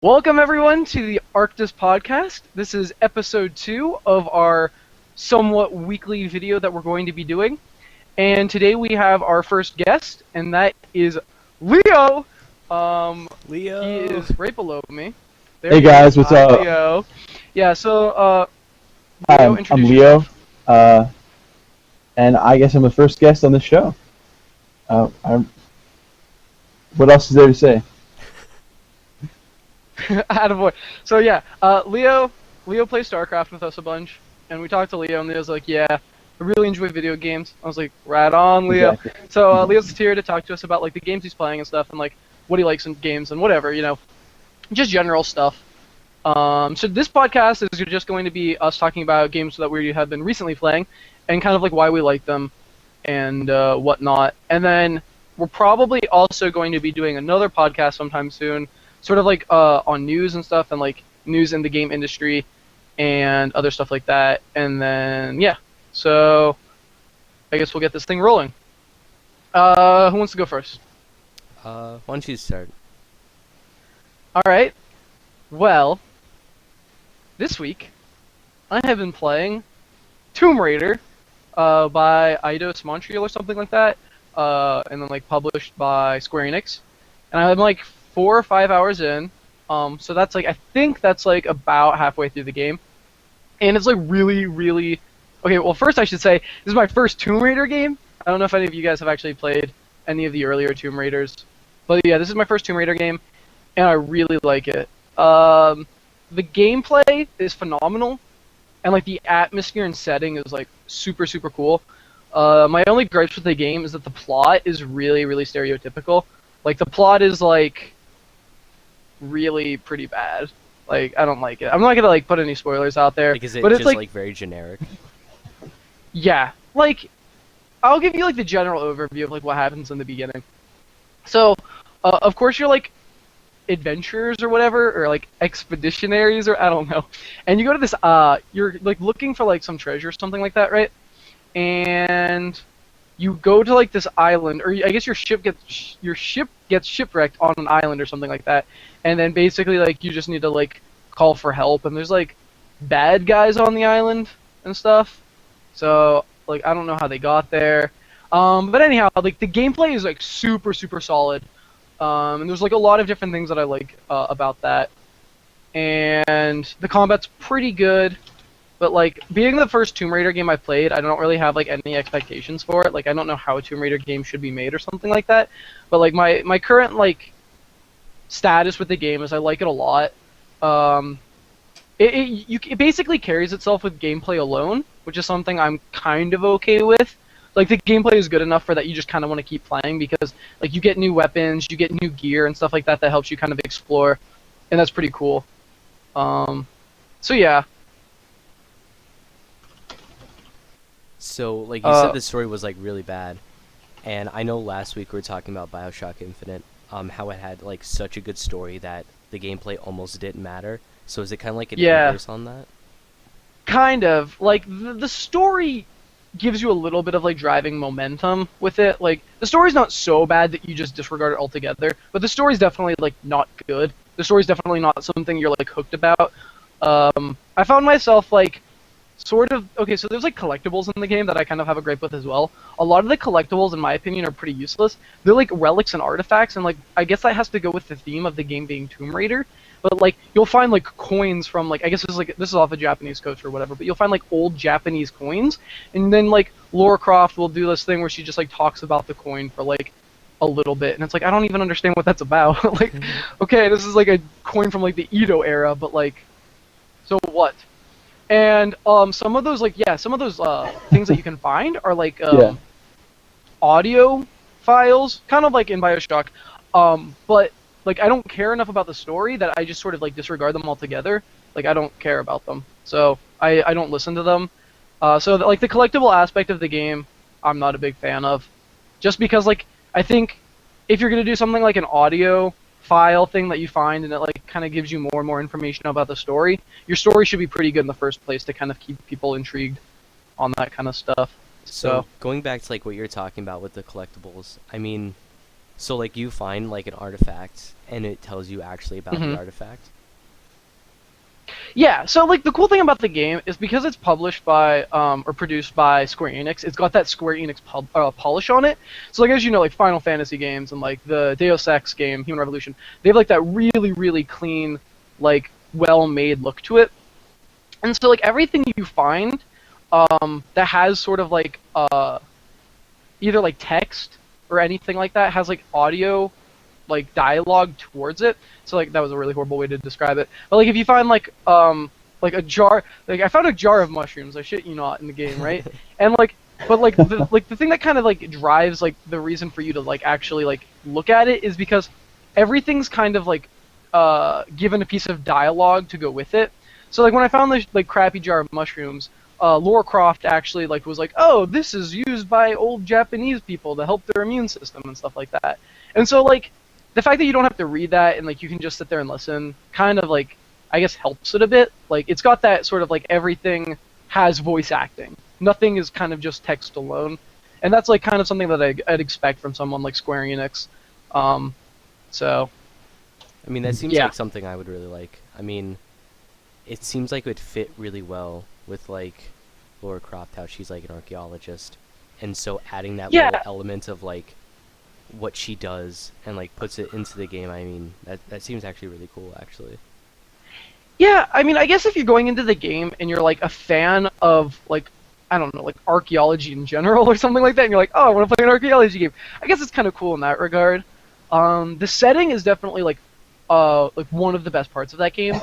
Welcome everyone to the Arctos Podcast. This is episode 2 of our somewhat weekly video that we're going to be doing. And today we have our first guest, and that is Leo. Leo. He is right below me. There Hey he is. guys, what's Hi, up? Leo. Yeah, so Hi, Leo, I'm introduce Leo, yourself. and I guess I'm the first guest on the show. What else is there to say? Attaboy. So yeah, Leo plays StarCraft with us a bunch, and we talked to Leo, and Leo's like, yeah, I really enjoy video games. I was like, right on, Leo. Exactly. So Leo's here to talk to us about like the games he's playing and stuff, and like what he likes in games and whatever, just general stuff. So this podcast is just going to be us talking about games that we have been recently playing, and kind of like why we like them, and whatnot. And then we're probably also going to be doing another podcast sometime soon, sort of like on news and stuff, and like news in the game industry, and other stuff like that. And then yeah, so I guess we'll get this thing rolling. Who wants to go first? Why don't you start? All right. Well, this week I have been playing Tomb Raider by Eidos Montreal or something like that, and then like published by Square Enix, and I'm like 4 or 5 hours in. So that's like, I think that's like about halfway through the game, and it's like really, really okay. Well, first I should say this is my first Tomb Raider game. I don't know if any of you guys have actually played any of the earlier Tomb Raiders, but yeah, this is my first Tomb Raider game, and I really like it. The gameplay is phenomenal, and like the atmosphere and setting is like super, super cool. My only gripes with the game is that the plot is really, really stereotypical. Like the plot is like really pretty bad. Like I don't like it. I'm not gonna like put any spoilers out there, Like, is it but it's just like very generic? yeah, like I'll give you like the general overview of like what happens in the beginning. So, of course you're like adventurers or whatever, or like expeditionaries, or I don't know, and you go to this you're like looking for like some treasure or something like that, right? And you go to like this island, or I guess your ship gets shipwrecked on an island or something like that, and then basically like you just need to like call for help, and there's like bad guys on the island and stuff. So like I don't know how they got there, but anyhow, like the gameplay is like super, super solid. And there's like a lot of different things that I like about that, and the combat's pretty good. But like being the first Tomb Raider game I played, I don't really have like any expectations for it. Like I don't know how a Tomb Raider game should be made or something like that. But like my current like status with the game is I like it a lot. It basically carries itself with gameplay alone, which is something I'm kind of okay with. Like the gameplay is good enough for that you just kind of want to keep playing, because like you get new weapons, you get new gear and stuff like that that helps you kind of explore, and that's pretty cool. So yeah. So, like you said, the story was like really bad, and I know last week we were talking about BioShock Infinite, how it had like such a good story that the gameplay almost didn't matter. So is it kind of like an inverse on that? Kind of. Like the story gives you a little bit of like driving momentum with it. Like the story's not so bad that you just disregard it altogether, but the story's definitely like not good. The story's definitely not something you're like hooked about. I found myself like sort of okay, so there's like collectibles in the game that I kind of have a gripe with as well. A lot of the collectibles, in my opinion, are pretty useless. They're like relics and artifacts, and like I guess that has to go with the theme of the game being Tomb Raider. But like you'll find like coins from like, I guess this is off a Japanese coast or whatever, but you'll find like old Japanese coins, and then like Lara Croft will do this thing where she just like talks about the coin for like a little bit, and it's like I don't even understand what that's about. Like, okay, this is like a coin from like the Edo era, but like, so what? And some of those things that you can find are like Yeah. audio files, kind of like in BioShock, but like I don't care enough about the story that I just sort of like disregard them altogether. Like I don't care about them, so I don't listen to them. Like the collectible aspect of the game, I'm not a big fan of, just because like I think if you're gonna do something like an audio file thing that you find and it like kind of gives you more and more information about the story, your story should be pretty good in the first place to kind of keep people intrigued on that kind of stuff. So going back to like what you're talking about with the collectibles, I mean, So like you find like an artifact and it tells you actually about the artifact. Yeah, so like the cool thing about the game is because it's published by or produced by Square Enix, it's got that Square Enix polish on it. So like as you know, like Final Fantasy games and like the Deus Ex game, Human Revolution, they have like that really really clean, like well-made look to it. And so like everything you find that has sort of like either like text or anything like that has like audio like dialogue towards it. So like that was a really horrible way to describe it. But like if you find like a jar, like I found a jar of mushrooms, I shit you not, in the game, right? And like but like the thing that kind of like drives like the reason for you to like actually like look at it is because everything's kind of like given a piece of dialogue to go with it. So like when I found this like crappy jar of mushrooms, Lara Croft actually like was like, oh, this is used by old Japanese people to help their immune system and stuff like that. And so like the fact that you don't have to read that and like you can just sit there and listen kind of like I guess helps it a bit. Like it's got that sort of like everything has voice acting. Nothing is kind of just text alone. And that's like kind of something that I'd expect from someone like Square Enix. So I mean that seems like something I would really like. I mean it seems like it would fit really well with like Lara Croft, how she's like an archaeologist, and so adding that little element of like what she does and like puts it into the game. I mean that seems actually really cool, actually. Yeah, I mean I guess if you're going into the game and you're like a fan of like I don't know like archaeology in general or something like that, and you're like, oh, I want to play an archaeology game. I guess it's kind of cool in that regard. The setting is definitely like one of the best parts of that game.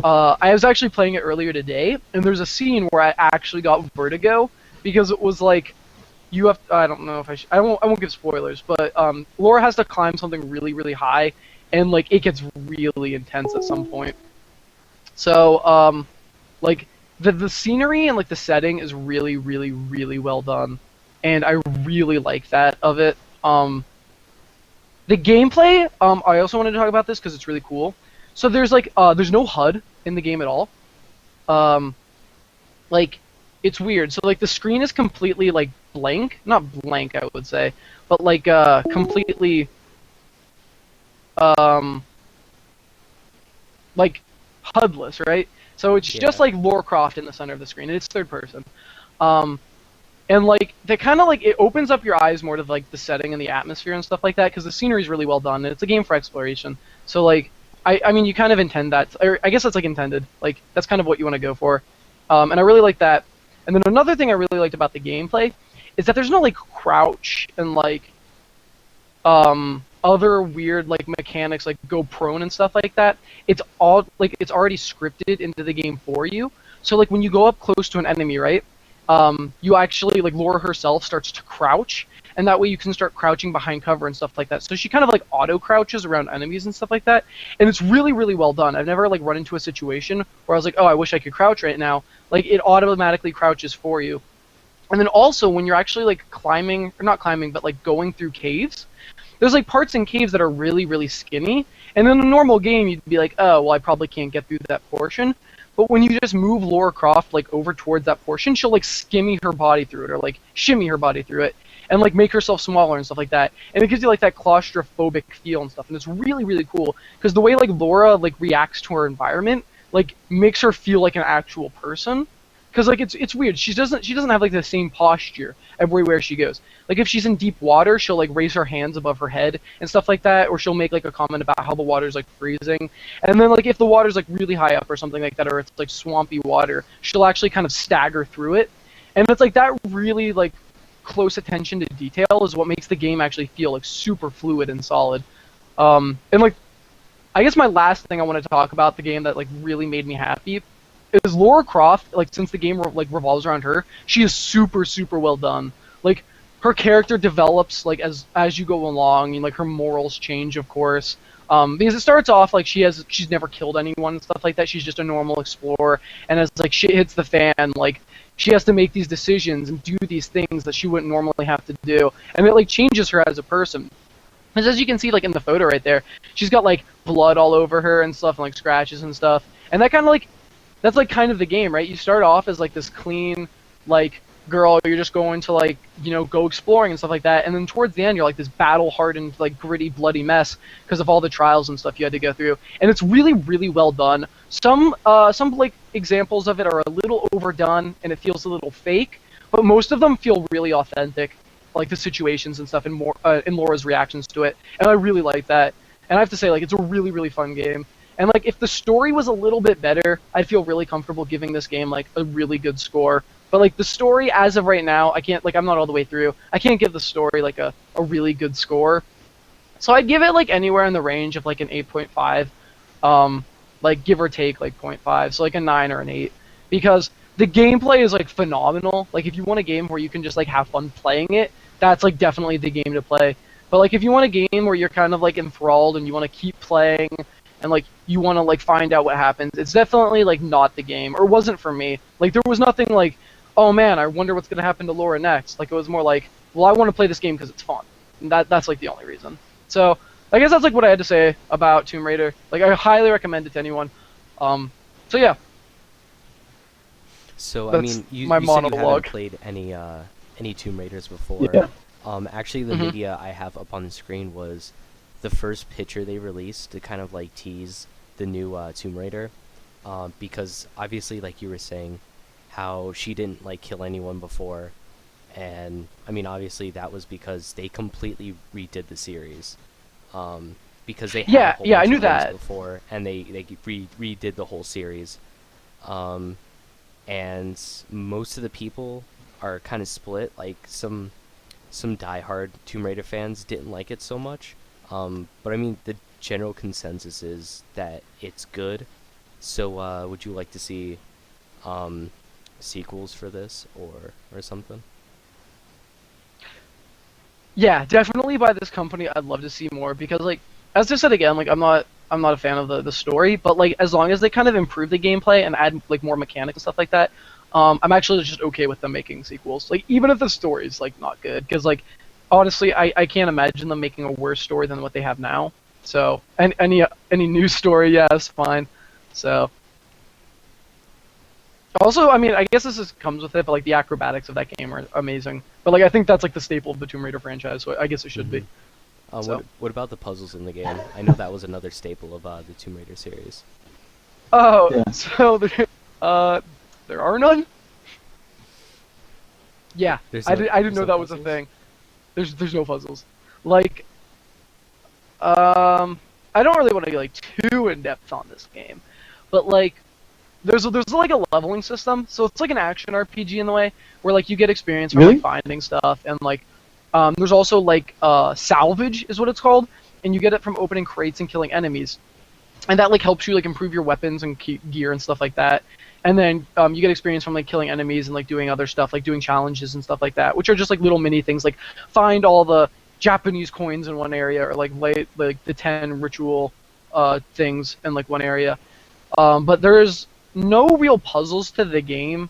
I was actually playing it earlier today, and there's a scene where I actually got vertigo because it was like you have. I don't know if I won't give spoilers, but Laura has to climb something really really high, and like it gets really intense at some point. So like the scenery and like the setting is really really really well done, and I really like that of it. The gameplay, I also wanted to talk about this because it's really cool. So there's like, there's no HUD in the game at all. Like, it's weird. So like the screen is completely like blank, not blank I would say, but like completely, like HUDless, right? So it's just like Lara Croft in the center of the screen, and it's third person. And like they kind of like it opens up your eyes more to like the setting and the atmosphere and stuff like that because the scenery is really well done and it's a game for exploration. So like I mean you kind of intend that, or I guess that's like intended. Like that's kind of what you want to go for, and I really like that. And then another thing I really liked about the gameplay is that there's no like crouch and like other weird like mechanics like go prone and stuff like that. It's all like it's already scripted into the game for you. So like when you go up close to an enemy, right? You actually, like, Laura herself starts to crouch, and that way you can start crouching behind cover and stuff like that. So she kind of, like, auto-crouches around enemies and stuff like that, and it's really, really well done. I've never, like, run into a situation where I was like, oh, I wish I could crouch right now. Like, it automatically crouches for you. And then also, when you're actually, like, climbing, or not climbing, but, like, going through caves, there's, like, parts in caves that are really, really skinny, and in a normal game, you'd be like, oh, well, I probably can't get through that portion. But when you just move Lara Croft like over towards that portion, she'll like skimmy her body through it or like shimmy her body through it and like make herself smaller and stuff like that. And it gives you like that claustrophobic feel and stuff. And it's really really cool because the way like Laura like reacts to her environment like makes her feel like an actual person. Because like it's weird. She doesn't have like the same posture everywhere she goes. Like if she's in deep water, she'll like raise her hands above her head and stuff like that, or she'll make like a comment about how the water's like freezing. And then like if the water's like really high up or something like that, or it's like swampy water, she'll actually kind of stagger through it. And it's like that really like close attention to detail is what makes the game actually feel like super fluid and solid. And like I guess my last thing I want to talk about the game that like really made me happy is Lara Croft. Like since the game like revolves around her, she is super super well done. Like her character develops like as you go along, and like her morals change, of course. Because it starts off like she's never killed anyone and stuff like that. She's just a normal explorer, and as like shit hits the fan, like she has to make these decisions and do these things that she wouldn't normally have to do, and it like changes her as a person. Because as you can see like in the photo right there, she's got like blood all over her and stuff, and like scratches and stuff, and that kind of like that's like kind of the game, right? You start off as like this clean, like girl, you're just going to like, go exploring and stuff like that. And then towards the end, you're like this battle-hardened, like gritty, bloody mess because of all the trials and stuff you had to go through. And it's really, really well done. Some like examples of it are a little overdone and it feels a little fake, but most of them feel really authentic, like the situations and stuff, and more in Laura's reactions to it. And I really like that. And I have to say, like, it's a really, really fun game. And like, if the story was a little bit better, I'd feel really comfortable giving this game like a really good score. But like the story as of right now, I can't, like, I'm not all the way through. I can't give the story like a really good score. So I'd give it like anywhere in the range of like an 8.5, like give or take like 0.5, so like a 9 or an 8, because the gameplay is like phenomenal. Like if you want a game where you can just like have fun playing it, that's like definitely the game to play. But like if you want a game where you're kind of like enthralled and you want to keep playing and like you want to like find out what happens, it's definitely like not the game, or wasn't for me. Like there was nothing like, oh man, I wonder what's gonna happen to Laura next. Like it was more like, well, I want to play this game because it's fun. And that's like the only reason. So I guess that's like what I had to say about Tomb Raider. Like I highly recommend it to anyone. So yeah. So That's I mean, you my said you haven't monologue. played any Tomb Raiders before. Yeah. Actually, the media I have up on the screen was the first picture they released to kind of like tease the new Tomb Raider, because obviously, like you were saying, how she didn't like kill anyone before, and I mean, obviously that was because they completely redid the series, because they had a whole Yeah, I bunch knew of games that. before, and they redid the whole series, and most of the people are kind of split. Like some diehard Tomb Raider fans didn't like it so much, but I mean the general consensus is that it's good. So would you like to see sequels for this or something? Yeah, definitely by this company. I'd love to see more because, like, as I said again, like I'm not a fan of the story, but like as long as they kind of improve the gameplay and add like more mechanics and stuff like that, I'm actually just okay with them making sequels. Like even if the story's like not good, because like honestly, I can't imagine them making a worse story than what they have now. So and any new story, yeah, is fine. So. Also, I mean, I guess this just comes with it, but like the acrobatics of that game are amazing. But like I think that's like the staple of the Tomb Raider franchise, so I guess it should be. So. What about the puzzles in the game? I know that was another staple of the Tomb Raider series. Oh, Yeah. so there are none. Yeah, I didn't know that was a thing. There's no puzzles. Like, I don't really want to get like too in depth on this game, but like. There's like a leveling system, so it's like an action RPG in the way, where like you get experience from Really? like finding stuff, and like there's also like salvage is what it's called, and you get it from opening crates and killing enemies, and that like helps you like improve your weapons and gear and stuff like that. And then you get experience from like killing enemies and like doing other stuff, like doing challenges and stuff like that, which are just like little mini things, like find all the Japanese coins in one area, or like lay like the 10 ritual things in like one area. But there's no real puzzles to the game,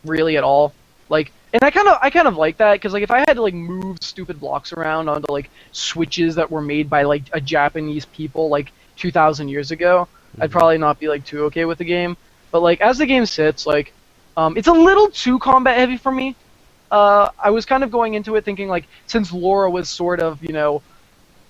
really at all. Like, and I kind of like that, because like if I had to like move stupid blocks around onto like switches that were made by like a Japanese people like 2,000 years ago, I'd probably not be like too okay with the game. But like as the game sits, like it's a little too combat heavy for me. I was kind of going into it thinking like, since Laura was sort of,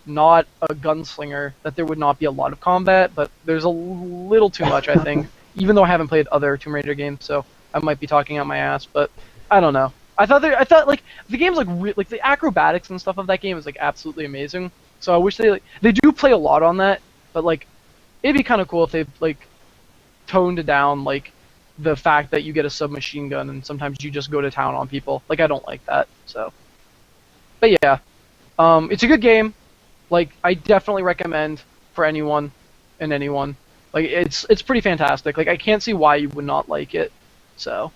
not a gunslinger, that there would not be a lot of combat, but there's a little too much, I think, even though I haven't played other Tomb Raider games, so I might be talking out my ass, but I don't know. I thought like the game's like like the acrobatics and stuff of that game is like absolutely amazing. So I wish they do play a lot on that, but like it'd be kind of cool if they like toned down like the fact that you get a submachine gun and sometimes you just go to town on people. Like I don't like that. So, but yeah, it's a good game. Like, I definitely recommend for anyone and anyone. Like, it's pretty fantastic. Like, I can't see why you would not like it. So,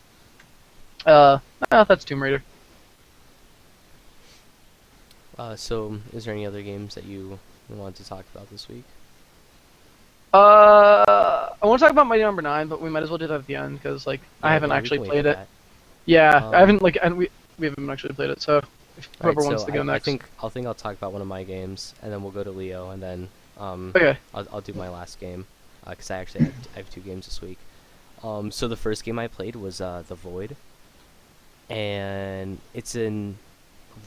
that's Tomb Raider. So, is there any other games that you want to talk about this week? I want to talk about Mighty Number 9, but we might as well do that at the end, because, like, I haven't actually played it. Yeah, I haven't, like, and we haven't actually played it, so if whoever wants to go next. I think I'll talk about one of my games, and then we'll go to Leo, and then okay. I'll do my last game, because I have 2 games this week. So the first game I played was The Void, and it's in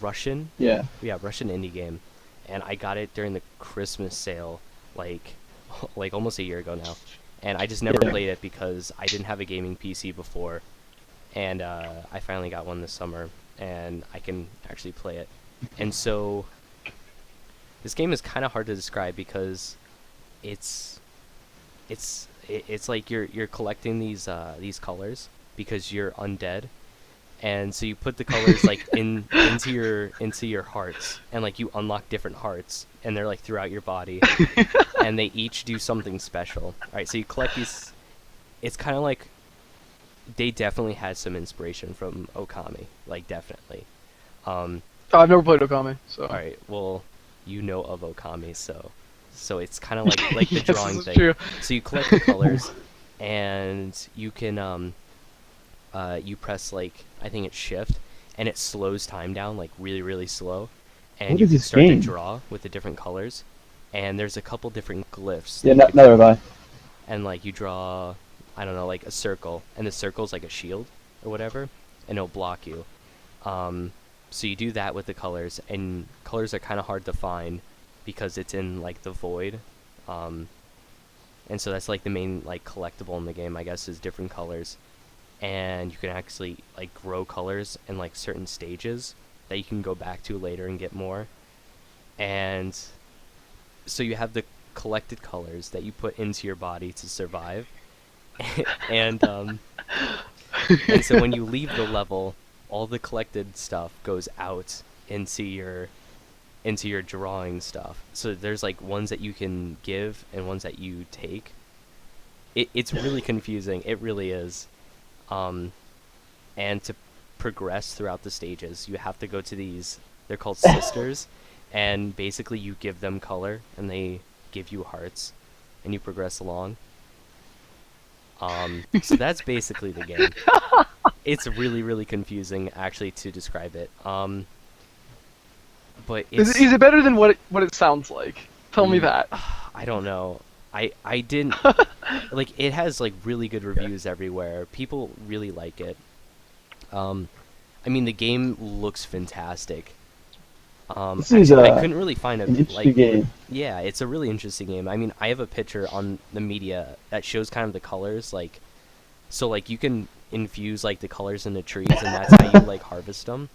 Russian. Yeah. Yeah, Russian indie game, and I got it during the Christmas sale, like, like almost a year ago now, and I just never Yeah. played it because I didn't have a gaming PC before, and I finally got one this summer, and I can actually play it, and so this game is kind of hard to describe because it's it's like you're collecting these colors because you're undead, and so you put the colors like into your hearts, and like you unlock different hearts, and they're like throughout your body, and they each do something special. All right, so you collect these. It's kind of like they definitely had some inspiration from Okami, like definitely. Um, Oh, I've never played Okami, so. all right, well, you know of Okami, so it's kind of like the Yes, drawing this is thing. true. So you collect the colors, and you can you press like I think it's shift, and it slows time down like really slow, and What you is can this start game? to draw with the different colors, and there's a couple different glyphs. Yeah, that you can neither draw, have I. and like you draw, I don't know, like a circle, and the circle's like a shield or whatever, and it'll block you. So you do that with the colors, and colors are kind of hard to find because it's in like the void, and so that's like the main like collectible in the game, I guess, is different colors, and you can actually like grow colors in like certain stages that you can go back to later and get more, and so you have the collected colors that you put into your body to survive, and and so when you leave the level, all the collected stuff goes out into your drawing stuff. So there's like ones that you can give and ones that you take. It's really confusing. It really is. And to progress throughout the stages, you have to go to these. They're called sisters, and basically you give them color, and they give you hearts, and you progress along. So that's basically the game. It's really confusing actually to describe it. But it's Is it better than what it sounds like? Tell me that. I don't know. I didn't like it has like really good reviews everywhere. People really like it. I mean the game looks fantastic. This is I couldn't really find an interesting game. Yeah, it's a really interesting game. I mean, I have a picture on the media that shows kind of the colors, like, so like you can infuse like the colors in the trees, and that's how you like harvest them.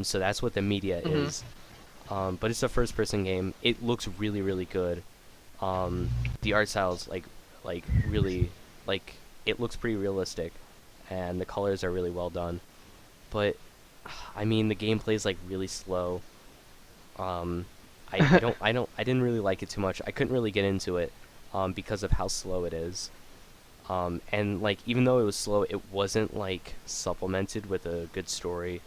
So that's what the media is. But it's a first-person game. It looks really good. The art style's like really like it looks pretty realistic, and the colors are really well done. But I mean, the gameplay is like really slow. I didn't really like it too much. I couldn't really get into it because of how slow it is. And like even though it was slow, it wasn't like supplemented with a good story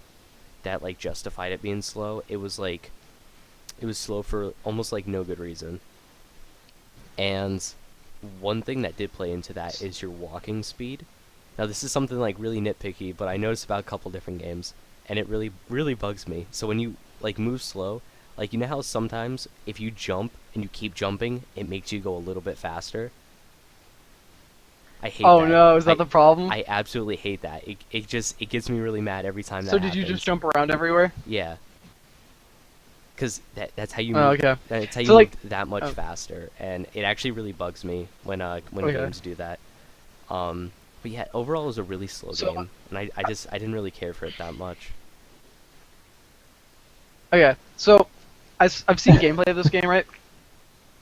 that like justified it being slow. It was slow for almost like no good reason. And one thing that did play into that is your walking speed. Now this is something like really nitpicky, but I noticed about a couple different games, and it really bugs me. So when you like move slow, like you know how sometimes if you jump and you keep jumping, it makes you go a little bit faster. I hate that. Oh no, is that the problem? I absolutely hate that. It gets me really mad every time that So happens. did you just jump around everywhere? Yeah. Because that's how you move. Oh, okay. That's how you So, move like- that much oh. faster, and it actually really bugs me when Okay. games do that. But yeah, overall it was a really slow So- game, and I didn't really care for it that much. Okay, so I've seen gameplay of this game, right?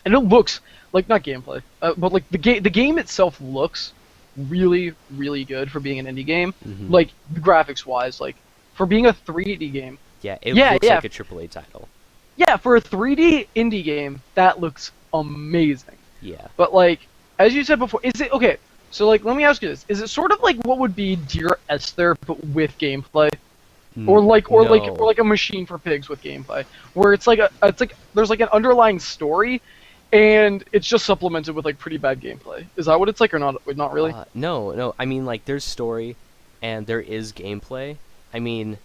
And it looks like not gameplay, but like the game itself looks really good for being an indie game. Mhm. Like graphics wise, like for being a 3D game. Yeah, it Yeah, looks yeah. like a AAA title. Yeah, for a 3D indie game, that looks amazing. Yeah. But like as you said before, is it okay? So like let me ask you this: is it sort of like what would be Dear Esther but with gameplay? Or No. like a Machine for Pigs with gameplay, where it's like there's like an underlying story, and it's just supplemented with like pretty bad gameplay. Is that what it's like or not? Not really. No. I mean, like, there's story, and there is gameplay. I mean,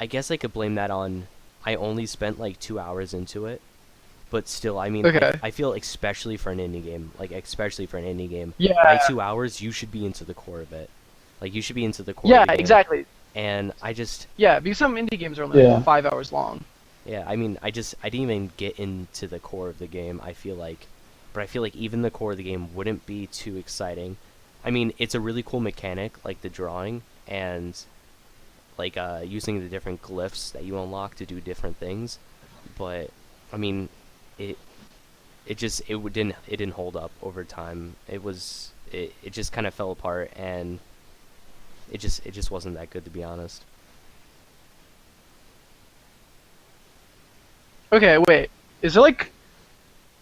I guess I could blame that on I only spent like 2 hours into it, But still, I mean, Okay. I feel especially for an indie game, Yeah. by 2 hours, you should be into the core of it. Like, you should be into the core Yeah, of the game. exactly. And I just, Yeah, because some indie games are only Yeah. like 5 hours long. yeah, I mean, I didn't even get into the core of the game, I feel like. But I feel like even the core of the game wouldn't be too exciting. I mean, it's a really cool mechanic, like the drawing, and like using the different glyphs that you unlock to do different things. But I mean, it didn't hold up over time. It just kind of fell apart, and it just wasn't that good, to be honest. Okay, wait. Is there like...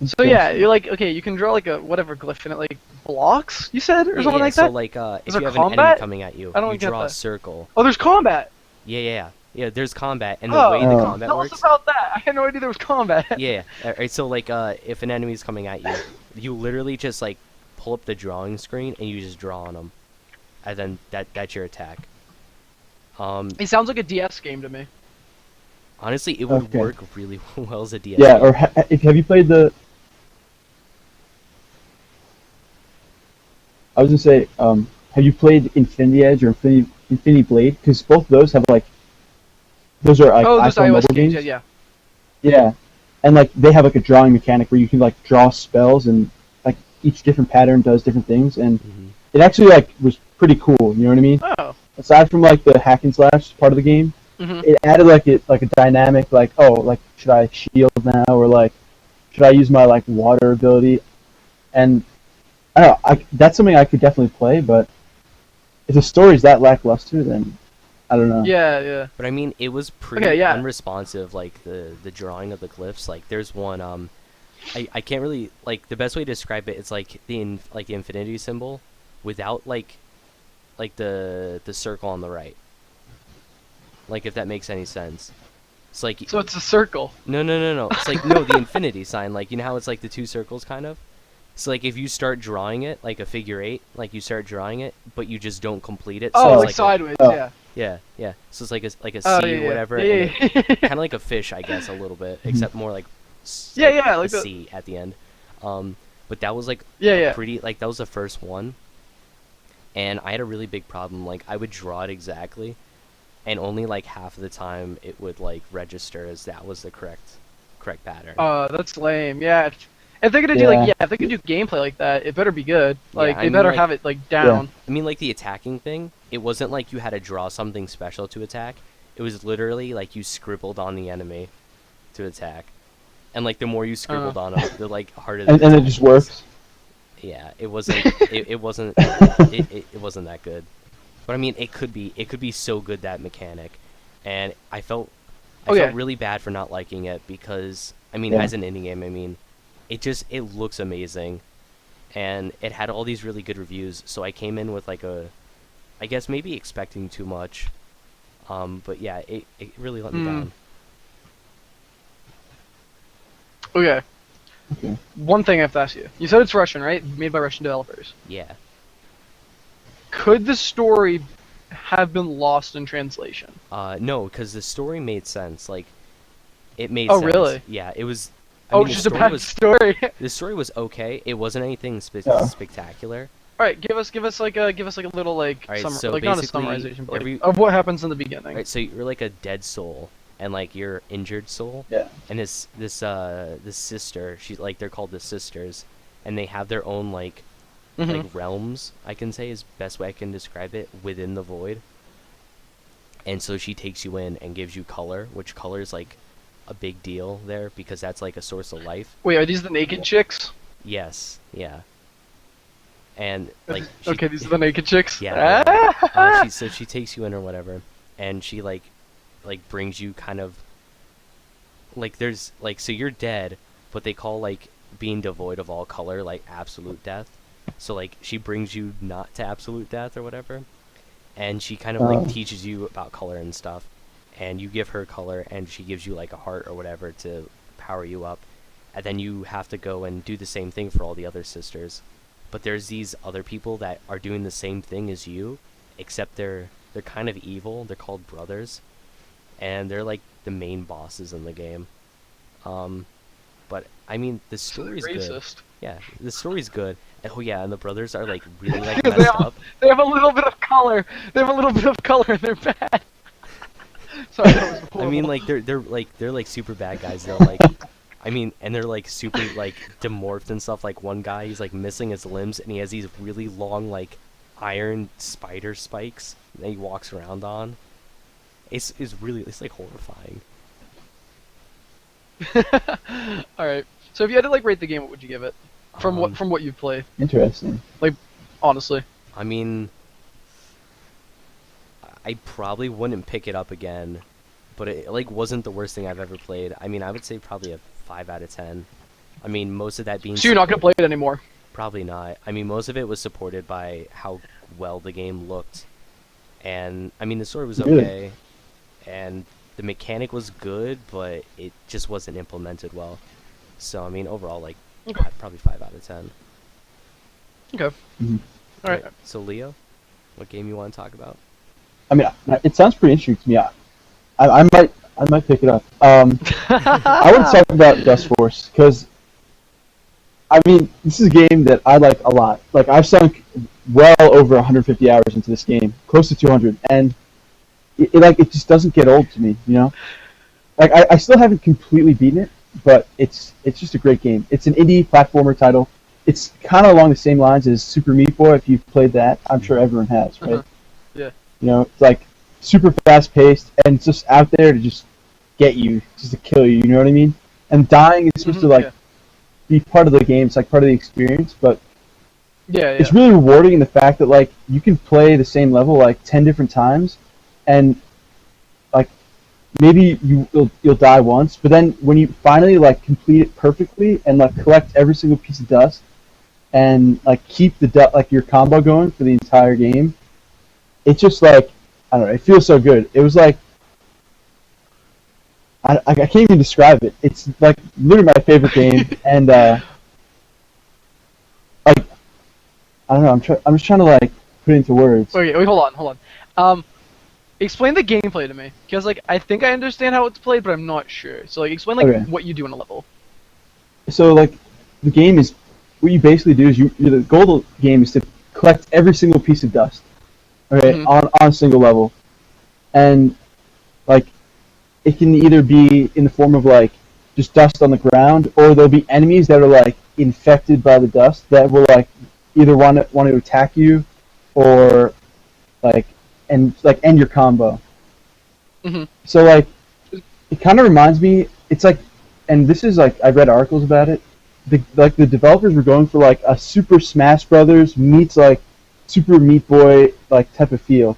So Okay. yeah, you're like, okay, you can draw like a whatever glyph in it, like blocks, you said? Or Yeah, something like so that? like if there you have an enemy combat? coming at you, I don't you get draw a that. circle. Oh, there's combat! Yeah, there's combat, and the Oh, way the Oh. combat tell works. us about that! I had no idea there was combat. Yeah, alright, so like if an enemy's coming at you, you literally just like pull up the drawing screen and you just draw on them, and then that's your attack. It sounds like a DS game to me. Honestly, it would Okay. work really well as a DS Yeah, game. or have you played the? I was gonna say, have you played Infinity Edge or Infinity Blade? Because both of those have like, those are like Oh, those iPhone iOS mobile games, games. yeah. Yeah, and like they have like a drawing mechanic where you can like draw spells and like each different pattern does different things, and Mhm. it actually like was pretty cool. You know what I mean? Oh. Aside from like the hack and slash part of the game, hmm it added like a dynamic like, oh, like should I shield now, or like should I use my like water ability? And I don't know, that's something I could definitely play, but if the story's that lackluster, then I don't know. Yeah, yeah. But I mean, it was pretty Okay, yeah. unresponsive, like the drawing of the glyphs. Like there's one I can't really, like, the best way to describe it is like the infinity symbol without like the circle on the right. Like, if that makes any sense. It's like So it's a circle. no. It's like no, the infinity sign, like, you know how it's like the two circles kind of? So like if you start drawing it like a figure eight, like you start drawing it, but you just don't complete it. Oh, so like it's sideways, Oh. yeah. yeah. So it's like a Oh, C yeah, or yeah. whatever. Yeah, and yeah. kind of like a fish, I guess, a little bit, except more like Yeah, like yeah, a like the- C at the end. But that was like Yeah, a yeah. pretty, like, that was the first one, and I had a really big problem. Like, I would draw it exactly, and only like half of the time it would like register as that was the correct pattern. That's lame. Yeah. If they're gonna do Yeah. if they're gonna do gameplay like that, it better be good. Yeah, Like I they mean, better like- have it like down. I mean, like the attacking thing, it wasn't like you had to draw something special to attack. It was literally like you scribbled on the enemy to attack, and like the more you scribbled on them, the like harder. The And it attack just was. works. Yeah, it wasn't. it wasn't. It wasn't that good. But I mean, it could be so good, that mechanic, and I felt Okay. really bad for not liking it because I mean, Yeah. as an indie game, I mean, it looks amazing, and it had all these really good reviews. So I came in with like I guess maybe expecting too much, but yeah, it really let me down. Okay. Okay. One thing I have to ask you. You said it's Russian, right? Made by Russian developers. Yeah. Could the story have been lost in translation? No, because the story made sense. Like, it made Oh, sense. really? Yeah, it was. I Oh, mean, it's the just a story bad was story. the story was okay. It wasn't anything Yeah. spectacular. All right, give us like a little like Alright, summary, so like not a basically, summarization, but like, every- of what happens in the beginning. Right, so you're like a dead soul, and like you're injured soul, Yeah. and this sister, she's like, they're called the sisters, and they have their own like Mhm. like realms, I can say is best way I can describe it, within the void. And so she takes you in and gives you color, which color is like a big deal there because that's like a source of life. Wait, are these the naked chicks? Yes, yeah. And like she, Okay, these are the naked chicks. yeah, Ah! she takes you in or whatever, and she like brings you kind of like, there's like, so you're dead, but they call like being devoid of all color like absolute death. So like she brings you not to absolute death or whatever, and she kind of like Oh. teaches you about color and stuff, and you give her color, and she gives you like a heart or whatever to power you up, and then you have to go and do the same thing for all the other sisters. But there's these other people that are doing the same thing as you, except they're kind of evil. They're called brothers, and they're like the main bosses in the game. But I mean, the story's good. Racist. Yeah, the story's good. Oh yeah, and the brothers are like really like Because messed up. they have a little bit of color. They have a little bit of color in their bad. Sorry, that was horrible. I mean, like they're like super bad guys though. Like, I mean, and they're like super like demorphed and stuff. Like one guy, he's like missing his limbs, and he has these really long like iron spider spikes that he walks around on. It's like horrifying. All right. So if you had to like rate the game, what would you give it? From what you've played? Interesting. Like, honestly. I mean, I probably wouldn't pick it up again, but it like wasn't the worst thing I've ever played. I mean, I would say probably a 5 out of 10. I mean, most of that being So you're not gonna play it anymore? Probably not. I mean, most of it was supported by how well the game looked, and I mean the story was okay, and the mechanic was good, but it just wasn't implemented well. So I mean, overall, like probably 5 out of 10. Okay. Mm-hmm. All right. So Leo, what game you want to talk about? I mean, it sounds pretty interesting to me. I might pick it up. I want to talk about Dust Force because, I mean, this is a game that I like a lot. Like, I've sunk well over 150 hours into this game, close to 200, and it just doesn't get old to me, you know? Like, I still haven't completely beaten it, but it's just a great game. It's an indie platformer title. It's kind of along the same lines as Super Meat Boy, if you've played that. I'm sure everyone has, right? Yeah. You know, it's like super fast-paced, and it's just out there to just get you, just to kill you, you know what I mean? And dying is supposed to, like, be part of the game. It's, like, part of the experience, but it's really rewarding in the fact that, like, you can play the same level, like, 10 different times, and, like, maybe you'll die once, but then when you finally, like, complete it perfectly and, like, collect every single piece of dust and, like, keep your combo going for the entire game, it's just, like, I don't know, it feels so good. It was, like, I can't even describe it. It's, like, literally my favorite game, and, like, I don't know, I'm just trying to, like, put it into words. Okay, wait, hold on. Explain the gameplay to me, because, like, I think I understand how it's played, but I'm not sure. So, like, explain, like, what you do in a level. So, like, the game is, what you basically do is the goal of the game is to collect every single piece of dust, okay, on a single level. And, like, it can either be in the form of, like, just dust on the ground, or there'll be enemies that are, like, infected by the dust that will, like, either want to attack you, or, like, end your combo. So, like, it kind of reminds me, it's like, and this is, like, I've read articles about it, the developers were going for, like, a Super Smash Brothers meets, like, Super Meat Boy, like, type of feel.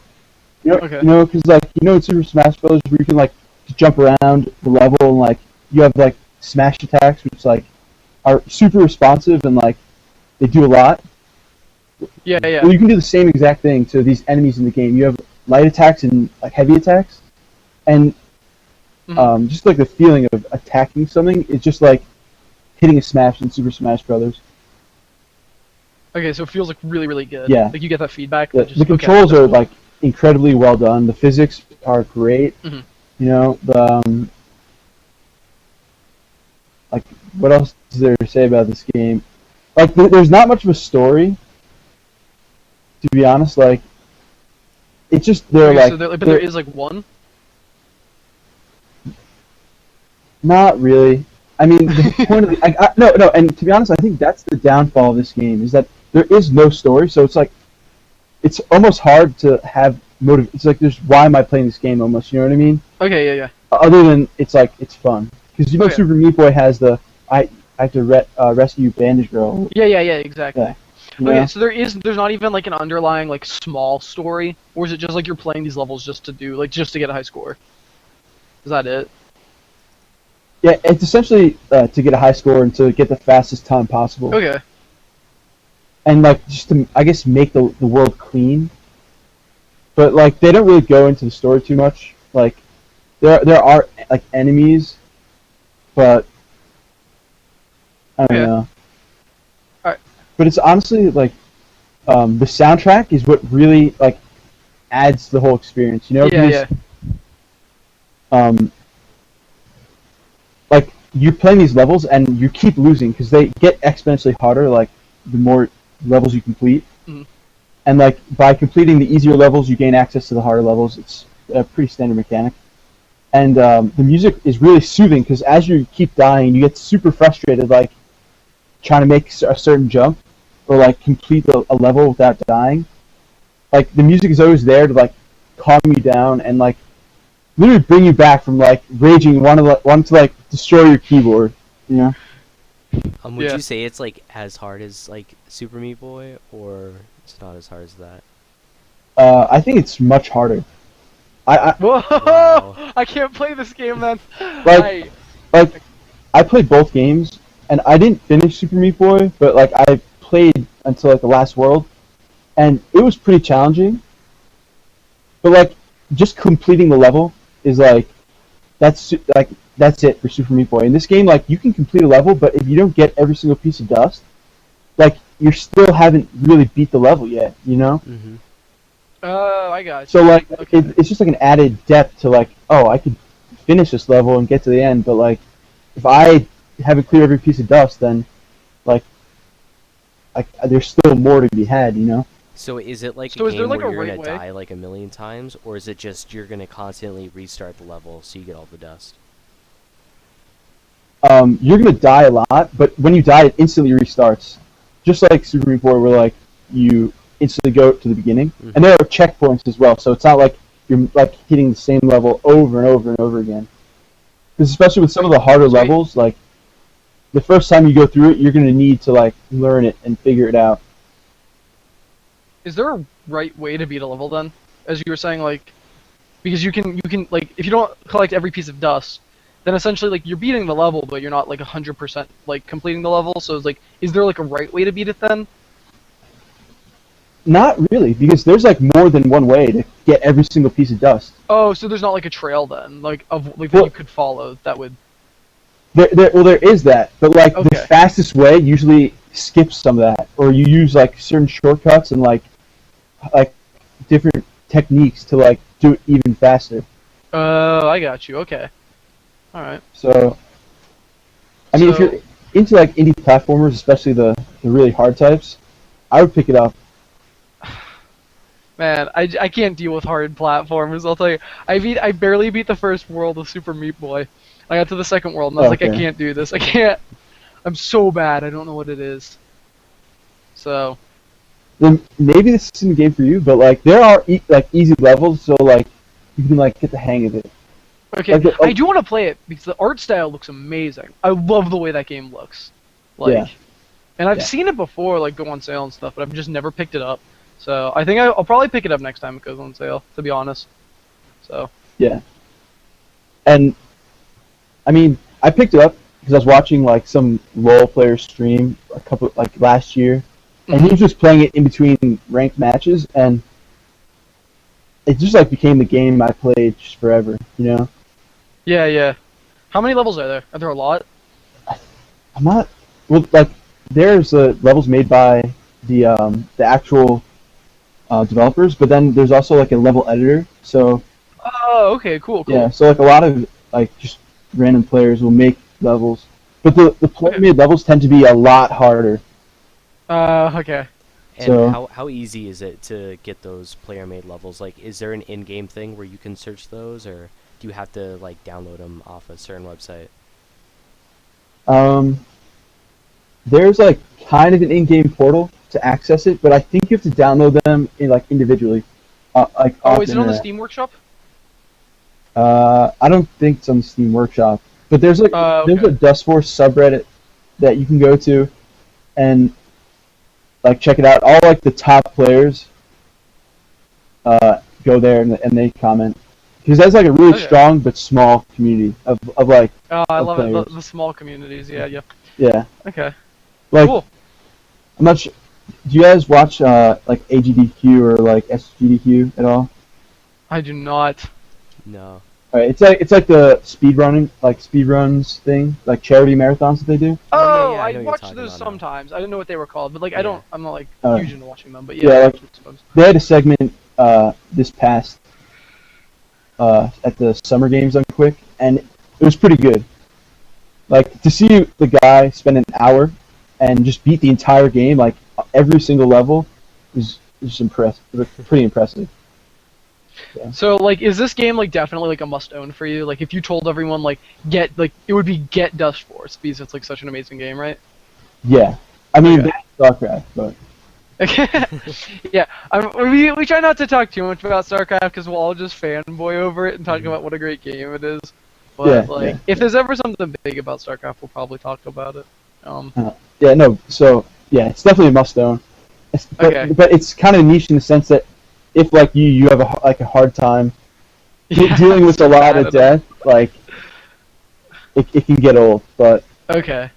You know, because, like, you know in Super Smash Brothers where you can, like, just jump around the level and, like, you have, like, smash attacks, which, like, are super responsive and, like, they do a lot. Yeah. Well, you can do the same exact thing to these enemies in the game. You have light attacks and, like, heavy attacks, and just, like, the feeling of attacking something is just, like, hitting a smash in Super Smash Brothers. Okay, so it feels, like, really, really good. Yeah. Like, you get that feedback. The controls are, like, incredibly well done. The physics are great. You know, like, what else is there to say about this game? Like, there's not much of a story, to be honest. Like, it's just but there is, like, one? Not really. I mean, the point of the, no, and to be honest, I think that's the downfall of this game, is that there is no story, so it's like, it's almost hard to have motive. It's like, why am I playing this game almost, you know what I mean? Okay, yeah. Other than, it's like, it's fun. Because, you know, Super Meat Boy has the, I have to rescue Bandage Girl. Yeah, exactly. Yeah. Okay, so there's not even, like, an underlying, like, small story, or is it just, like, you're playing these levels just to get a high score? Is that it? Yeah, it's essentially to get a high score and to get the fastest time possible. Okay. And, like, just to, I guess, make the world clean. But, like, they don't really go into the story too much. Like, there are, like, enemies, but I don't know. Alright. But it's honestly, like, the soundtrack is what really, like, adds to the whole experience, you know? Yeah. Like, you're playing these levels and you keep losing because they get exponentially harder like the more levels you complete. Mhm. And like by completing the easier levels, you gain access to the harder levels. It's a pretty standard mechanic. And the music is really soothing because as you keep dying, you get super frustrated, like trying to make a certain jump or like complete a level without dying. Like the music is always there to like calm you down and like literally bring you back from like raging, wanting to like destroy your keyboard. You know? Would Yeah. you say it's like as hard as like Super Meat Boy, or it's not as hard as that? I think it's much harder. I Whoa! Wow. I can't play this game, man. Like- like I played both games and I didn't finish Super Meat Boy, but like I played until like the last world, and it was pretty challenging. But like just completing the level is like that's it for Super Meat Boy. In this game, like you can complete a level, but if you don't get every single piece of dust, like you still haven't really beat the level yet. You know? Mm-hmm. Oh, I got you. So like Okay. it's just like an added depth to like, oh, I could finish this level and get to the end, but like if I haven't cleared every piece of dust, then like there's still more to be had, you know? So is it like So a is there, game like, where a you're right gonna way? die like a million times, or is it just you're gonna constantly restart the level so you get all the dust? You're gonna die a lot, but when you die, it instantly restarts. Just like Super Meat Boy, where like you instantly go to the beginning, Mhm. and there are checkpoints as well. So it's not like you're like hitting the same level over and over and over again. Because especially with some of the harder Sweet. levels, like the first time you go through it, you're gonna need to like learn it and figure it out. Is there a right way to beat a level then? As you were saying, like, because you can like if you don't collect every piece of dust, then essentially like you're beating the level, but you're not like 100% like completing the level. So it's like, is there like a right way to beat it then? Not really, because there's like more than one way to get every single piece of dust. Oh, so there's not like a trail then, like of like Well- that you could follow that would. There is that, but like the Okay. fastest way usually skips some of that, or you use like certain shortcuts and like different techniques to like do it even faster. Oh, I got you. Okay. All right. So, I mean, if So- you're into like indie platformers, especially the really hard types, I would pick it up. Man, I can't deal with hard platformers. I'll tell you, I barely beat the first world of Super Meat Boy. I got to the second world and I was like, I Okay. can't do this. I can't. I'm so bad. I don't know what it is. So Then maybe this isn't a game for you, but like there are like easy levels, so like you can like get the hang of it. okay, Like I do want to play it because the art style looks amazing. I love the way that game looks. Like, Yeah. and I've Yeah. seen it before, like go on sale and stuff, but I've just never picked it up. So I think I'll probably pick it up next time it goes on sale. To be honest. So. Yeah. And I mean, I picked it up because I was watching like some LoL player stream a couple like last year, and he was just playing it in between ranked matches, and it just like became the game I played just forever, you know. Yeah, yeah. How many levels are there? Are there a lot? I'm not well like there's levels made by the actual developers, but then there's also like a level editor. So Oh, okay, cool, cool. yeah, so like a lot of like just random players will make levels, but the player made levels tend to be a lot harder. Okay. And So- how easy is it to get those player-made levels? Like, is there an in-game thing where you can search those, or do you have to like download them off a certain website? There's like kind of an in-game portal to access it, but I think you have to download them in like individually. Like Oh, off is it on the internet. Steam Workshop? I don't think it's on the Steam Workshop, but there's like Okay. there's a Dust Force subreddit that you can go to, and like check it out. All like the top players go there and they comment because that's like a really Okay. strong but small community of like Oh, I Of love it. players. The small communities. Yeah, yeah. yeah Okay. like Cool. I'm not sure. Do you guys watch like AGDQ or like SGDQ at all? I do not. No. Alright, it's like the speedruns thing, like charity marathons that they do. Oh, yeah, Oh, I know I what you're watched talking those about now. sometimes. I didn't know what they were called, but like Yeah. I'm not like Alright. huge into watching them. But Yeah, yeah. like- They had a segment this past at the Summer Games on Quick, and it was pretty good. Like, to see the guy spend an hour and just beat the entire game, like, every single level, is just impressive. Pretty impressive. Yeah. So, like, is this game, like, definitely, like, a must-own for you? Like, if you told everyone, like, it would be get Dust Force, because it's, like, such an amazing game, right? Yeah. I mean, Okay. that's StarCraft, but... Yeah, we try not to talk too much about StarCraft, because we'll all just fanboy over it and talk about what a great game it is. But, if there's ever something big about StarCraft, we'll probably talk about it. Yeah, no, so, yeah, it's definitely a must-own. Okay. But it's kind of niche in the sense that if, like, you have a hard time dealing with a lot of death, like, it can get old, but... Okay.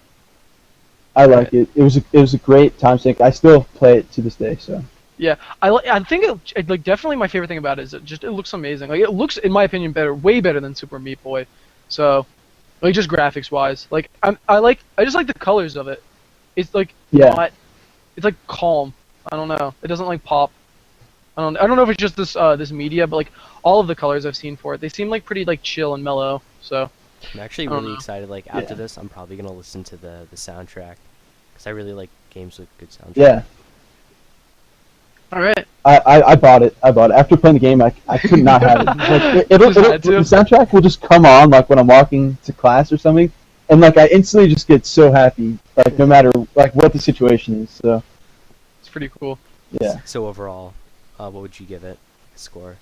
I like it. It was a great time sink. I still play it to this day, so... Yeah, I think like definitely my favorite thing about it is it looks amazing. Like, it looks, in my opinion, way better than Super Meat Boy. So, like, just graphics wise, like I just like the colors of it. It's like it's like calm. I don't know. It doesn't like pop. I don't know if it's just this media, but like all of the colors I've seen for it, they seem like pretty like chill and mellow. So. I'm actually really excited. Like, after this, I'm probably gonna listen to the soundtrack, because I really like games with good soundtrack. Yeah. All right. I bought it. After playing the game, I could not have it. Like, the soundtrack will just come on, like, when I'm walking to class or something, and, like, I instantly just get so happy, like, no matter, like, what the situation is, so. It's pretty cool. Yeah. So overall, what would you give it a score?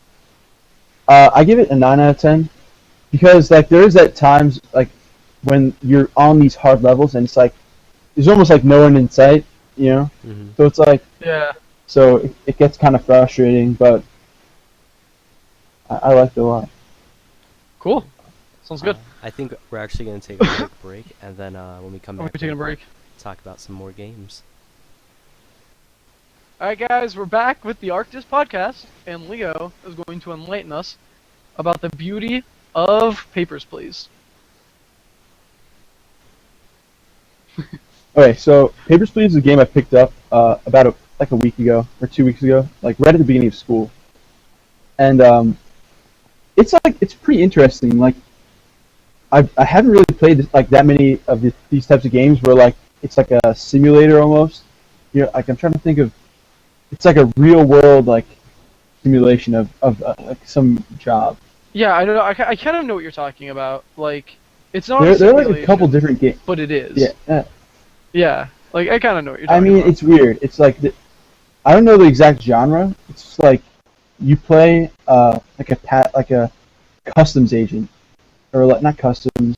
I give it a 9 out of 10, because, like, there is at times, like, when you're on these hard levels, and it's like, there's almost, like, no one in sight, you know? Mm-hmm. So it's like... Yeah. So it gets kind of frustrating, but I liked it a lot. Cool. Sounds good. I think we're actually going to take a quick break, and then when we come back, we're taking a break. Talk about some more games. Alright, guys, we're back with the Arctos Podcast, and Leo is going to enlighten us about the beauty of Papers, Please. Okay, so Papers, Please is a game I picked up about a week ago or 2 weeks ago, like right at the beginning of school, and it's pretty interesting. Like, I haven't really played like that many of these types of games where like it's like a simulator almost. You know, like I'm trying to think of, it's like a real world like simulation of like some job. Yeah, I don't know. I kind of know what you're talking about. Like, it's not. There are like a couple different games, but it is. Yeah. Yeah. Like, I kind of know what you're talking about. I mean, it's weird. It's like I don't know the exact genre. It's just like you play like a customs agent, or like not customs.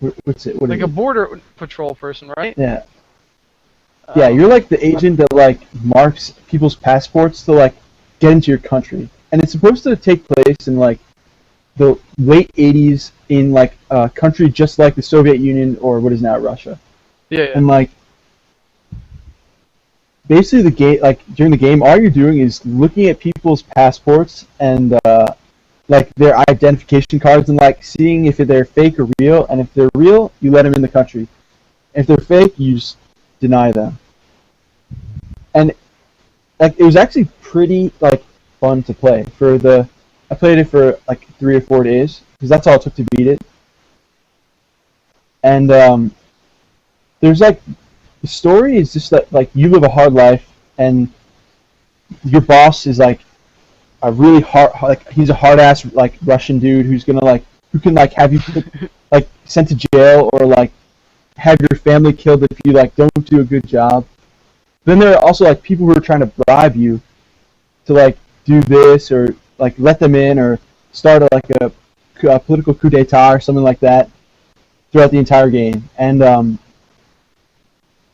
What's it? What like is a it? border patrol person, right? Yeah. Yeah, you're like the agent that like marks people's passports to like get into your country, and it's supposed to take place in like the late '80s in like a country just like the Soviet Union or what is now Russia. Yeah. And like basically the game, like during the game, all you're doing is looking at people's passports and like their identification cards and like seeing if they're fake or real. And if they're real, you let them in the country. If they're fake, you just deny them. And like it was actually pretty like fun to play. I played it for like 3 or 4 days because that's all it took to beat it. And there's like the story is just that like you live a hard life and your boss is like a really like he's a hard ass like Russian dude who can like have you like sent to jail or like have your family killed if you like don't do a good job. Then there are also like people who are trying to bribe you to like do this or like let them in or start a political coup d'etat or something like that throughout the entire game. And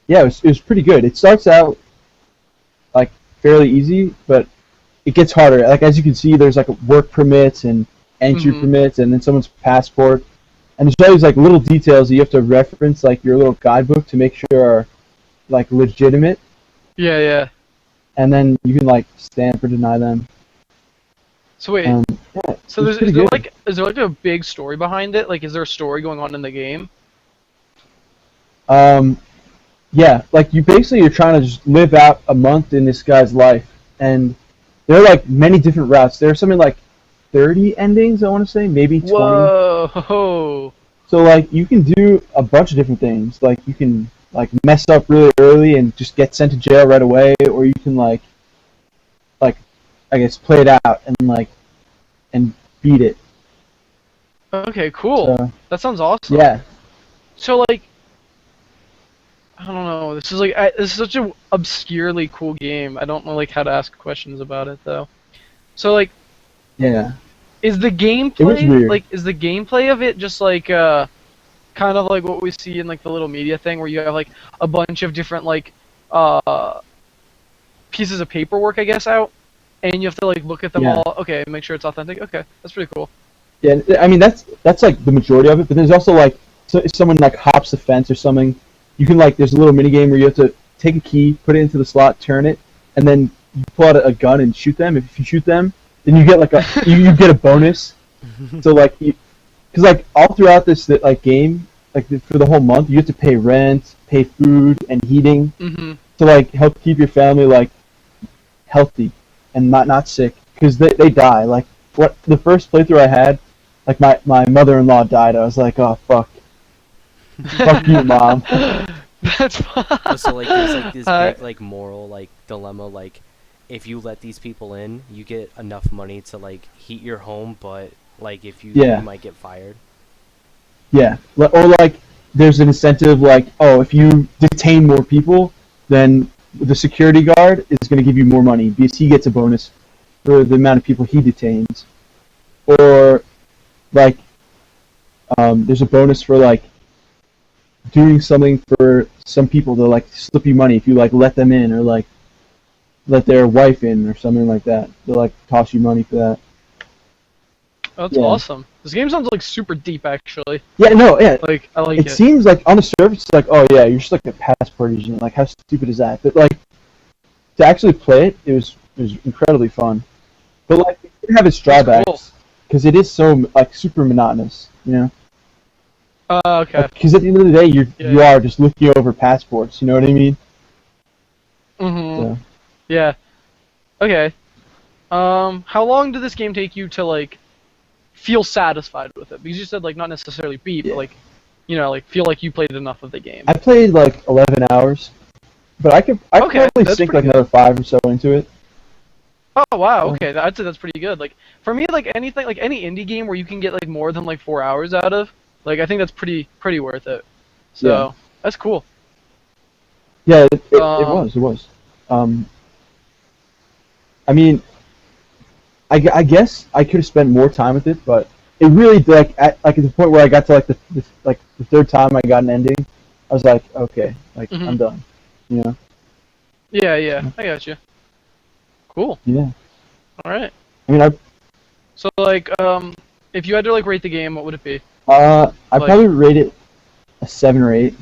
yeah, it was pretty good. It starts out like fairly easy, but it gets harder. Like as you can see, there's like work permits and entry permits, and then someone's passport, and there's all these like little details that you have to reference, like your little guidebook, to make sure are like legitimate. Yeah. And then you can like stamp or deny them. So wait, yeah, so is there like a big story behind it? Like, is there a story going on in the game? Yeah, like you're trying to just live out a month in this guy's life, and there are like many different routes. There are something like 30 endings, I want to say, maybe 20. Whoa! So like you can do a bunch of different things. Like you can like mess up really early and just get sent to jail right away, or you can like I guess play it out and beat it. Okay, cool. So That sounds awesome. yeah, So like, I don't know. This is this is such an obscurely cool game. I don't know like how to ask questions about it though. So like, yeah. is the It was gameplay weird. like is the gameplay of it just like kind of like what we see in like the little media thing where you have like a bunch of different like uh pieces of paperwork I guess out and you have to like look at them Yeah. all. Okay, make sure it's authentic. Okay, that's pretty cool. Yeah, I mean that's like the majority of it, but there's also like so if someone like hops the fence or something, you can like there's a little mini game where you have to take a key, put it into the slot, turn it, and then you pull out a gun and shoot them. If you shoot them, then you get like you get a bonus. So like because like all throughout this like game, like for the whole month, you have to pay rent, pay food and heating Mhm. to like help keep your family like healthy and not sick because they die. Like what the first playthrough I had, like my mother-in-law died. I was like, oh fuck, fuck you, mom. That's fine. So like there's like this big like moral like dilemma like if you let these people in, you get enough money to like heat your home, but like if you Yeah. you might get fired. Yeah, or like there's an incentive like, oh, if you detain more people, then the security guard is going to give you more money because he gets a bonus for the amount of people he detains. Or like there's a bonus for like doing something for some people to like slip you money if you like let them in or like let their wife in or something like that. They'll like toss you money for that. That's Yeah. awesome. This game sounds like super deep actually. Yeah, no, yeah. Like I like It it. seems like on the surface, it's like, oh yeah, you're just like a passport agent. Like, how stupid is that? But like, to actually play it, it was incredibly fun. But like, it did have its That's drawbacks because it is so like super monotonous, you know. Okay. Because at the end of the day, you Yeah. are just looking over passports. You know what I mean? Mhm. So, Yeah. Okay. How long did this game take you to like feel satisfied with it? Because you said like not necessarily beat, Yeah. but like like feel like you played enough of the game. I played like 11 hours, but I could Okay, probably that's sink pretty like good. another 5 or so into it. Oh wow, okay, I'd say that's pretty good. Like for me, like anything, like any indie game where you can get like more than like 4 hours out of, like I think that's pretty worth it. So Yeah. that's cool. Yeah, it Um, was. It was. Um, I mean, I guess I could have spent more time with it, but it really at the point where I got to like the third time I got an ending, I was like, okay, like I'm Mhm. done, you know? Yeah, I got you. Cool. Yeah. All right. I mean, So like, if you had to like rate the game, what would it be? I Like- probably rate it a 7 or 8.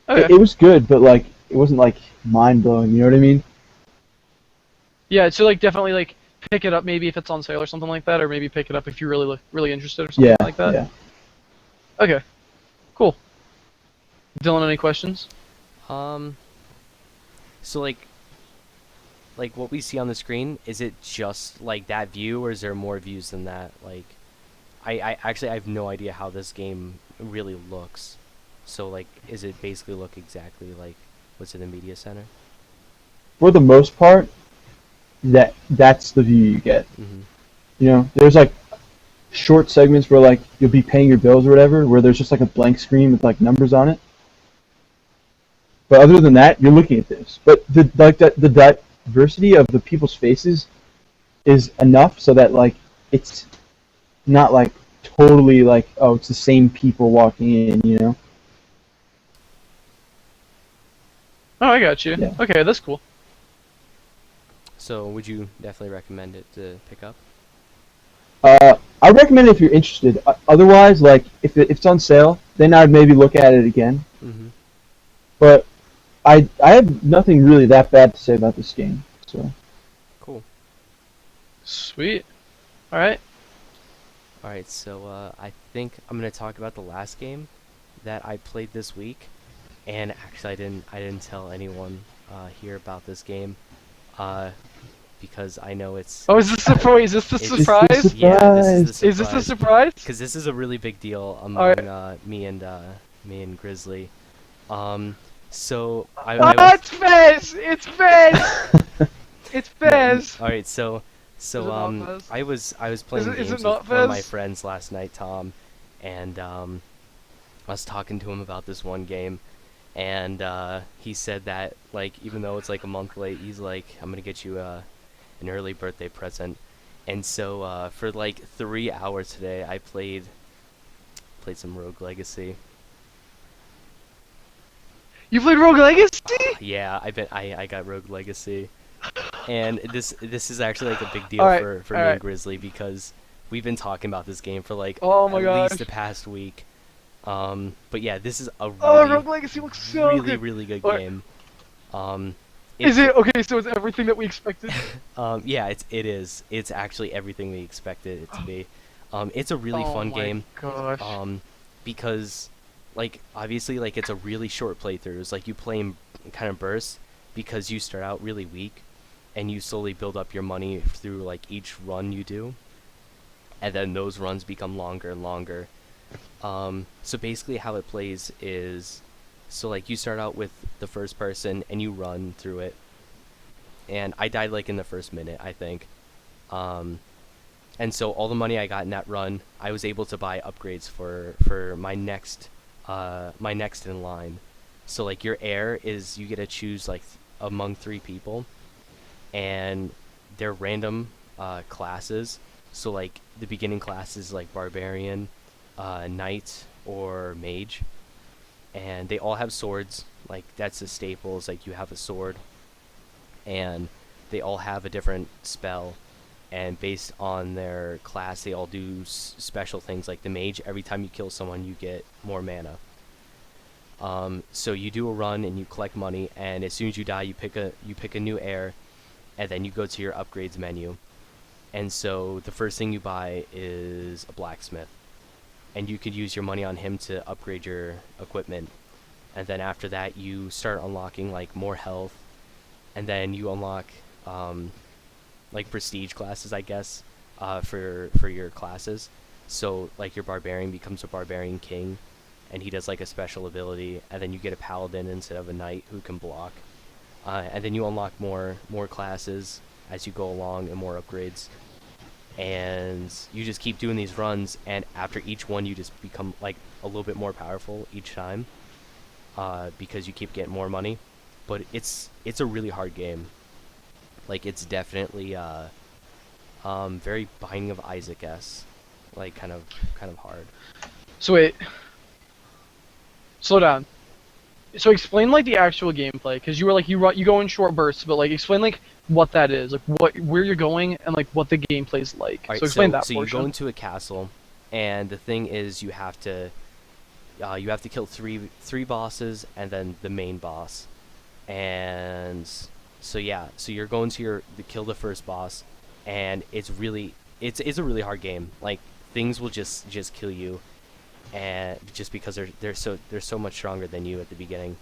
Okay. It was good, but like it wasn't like mind blowing. You know what I mean? Yeah, so like definitely like pick it up maybe if it's on sale or something like that, or maybe pick it up if you're really interested or something Yeah. like that. Yeah. Okay. Cool. Dylan, any questions? So like what we see on the screen, is it just like that view or is there more views than that? Like I actually I have no idea how this game really looks. So like is it basically look exactly like what's in the media center? For the most part, that's the view you get. Mhm. You know, there's like short segments where like you'll be paying your bills or whatever, where there's just like a blank screen with like numbers on it. But other than that, you're looking at this. But the diversity of the people's faces is enough so that like it's not like totally like, oh, it's the same people walking in, you know? Oh, I got you. Yeah. Okay, that's cool. So would you definitely recommend it to pick up? I recommend it if you're interested. Otherwise, like if it's on sale, then I'd maybe look at it again. Mhm. But I have nothing really that bad to say about this game. So Cool. Sweet. All right. All right, so I think I'm gonna talk about the last game that I played this week, and actually I didn't tell anyone here about this game. because I know it's. Oh, is this the surprise? It's the Yeah, this is the surprise. Is this the surprise? Because this is a really big deal among me and Grizzly. So I Oh, was. it's Fez! It's Fez! It's Fez! All right, so Is it not Fez? I was playing is it games not with one of my Fez? friends last night, Tom, and I was talking to him about this one game, and he said that like even though it's like a month late, he's like, I'm gonna get you an early birthday present, and so for like 3 hours today, I played some Rogue Legacy. You played Rogue Legacy? Yeah, I got Rogue Legacy. And this is actually like a big deal Alright, for me alright. and Grizzly because we've been talking about this game for like Oh my at least gosh. the past week. But yeah, this is a Oh, really Rogue Legacy looks so really good. really good Alright. game. Is it okay? So it's everything that we expected. Yeah, it is. It's actually everything we expected it to be. It's a really fun game. Oh my gosh. Because like obviously like it's a really short playthrough. It's like you play in kind of bursts because you start out really weak and you slowly build up your money through like each run you do, and then those runs become longer and longer. So basically how it plays is, so like you start out with the first person and you run through it, and I died like in the first minute I think. And so all the money I got in that run, I was able to buy upgrades for my next in line. So like your heir is, you get to choose like among 3 people, and they're random classes. So like the beginning class is like barbarian, knight, or mage, and they all have swords. Like that's the staples. Like you have a sword, and they all have a different spell. And based on their class, they all do special things. Like the mage, every time you kill someone, you get more mana. So you do a run and you collect money, and as soon as you die, you pick a new heir, and then you go to your upgrades menu. And so the first thing you buy is a blacksmith, and you could use your money on him to upgrade your equipment. And then after that, you start unlocking like more health, and then you unlock like prestige classes, I guess, for your classes. So like your barbarian becomes a barbarian king, and he does like a special ability, and then you get a paladin instead of a knight who can block. And then you unlock more classes as you go along and more upgrades. And you just keep doing these runs, and after each one you just become like a little bit more powerful each time, because you keep getting more money. But it's a really hard game. Like it's definitely very Binding of Isaac-esque, like kind of hard. So wait. Slow down. So explain like the actual gameplay, because you were like you go in short bursts, but like explain like what that is, like where you're going, and like what the gameplay's like. Right, so explain that so portion. you go into a castle, and the thing is you have to kill three bosses and then the main boss. And so yeah, so you're going to kill the first boss, and it's a really hard game. Like things will just kill you, and just because they're so much stronger than you at the beginning.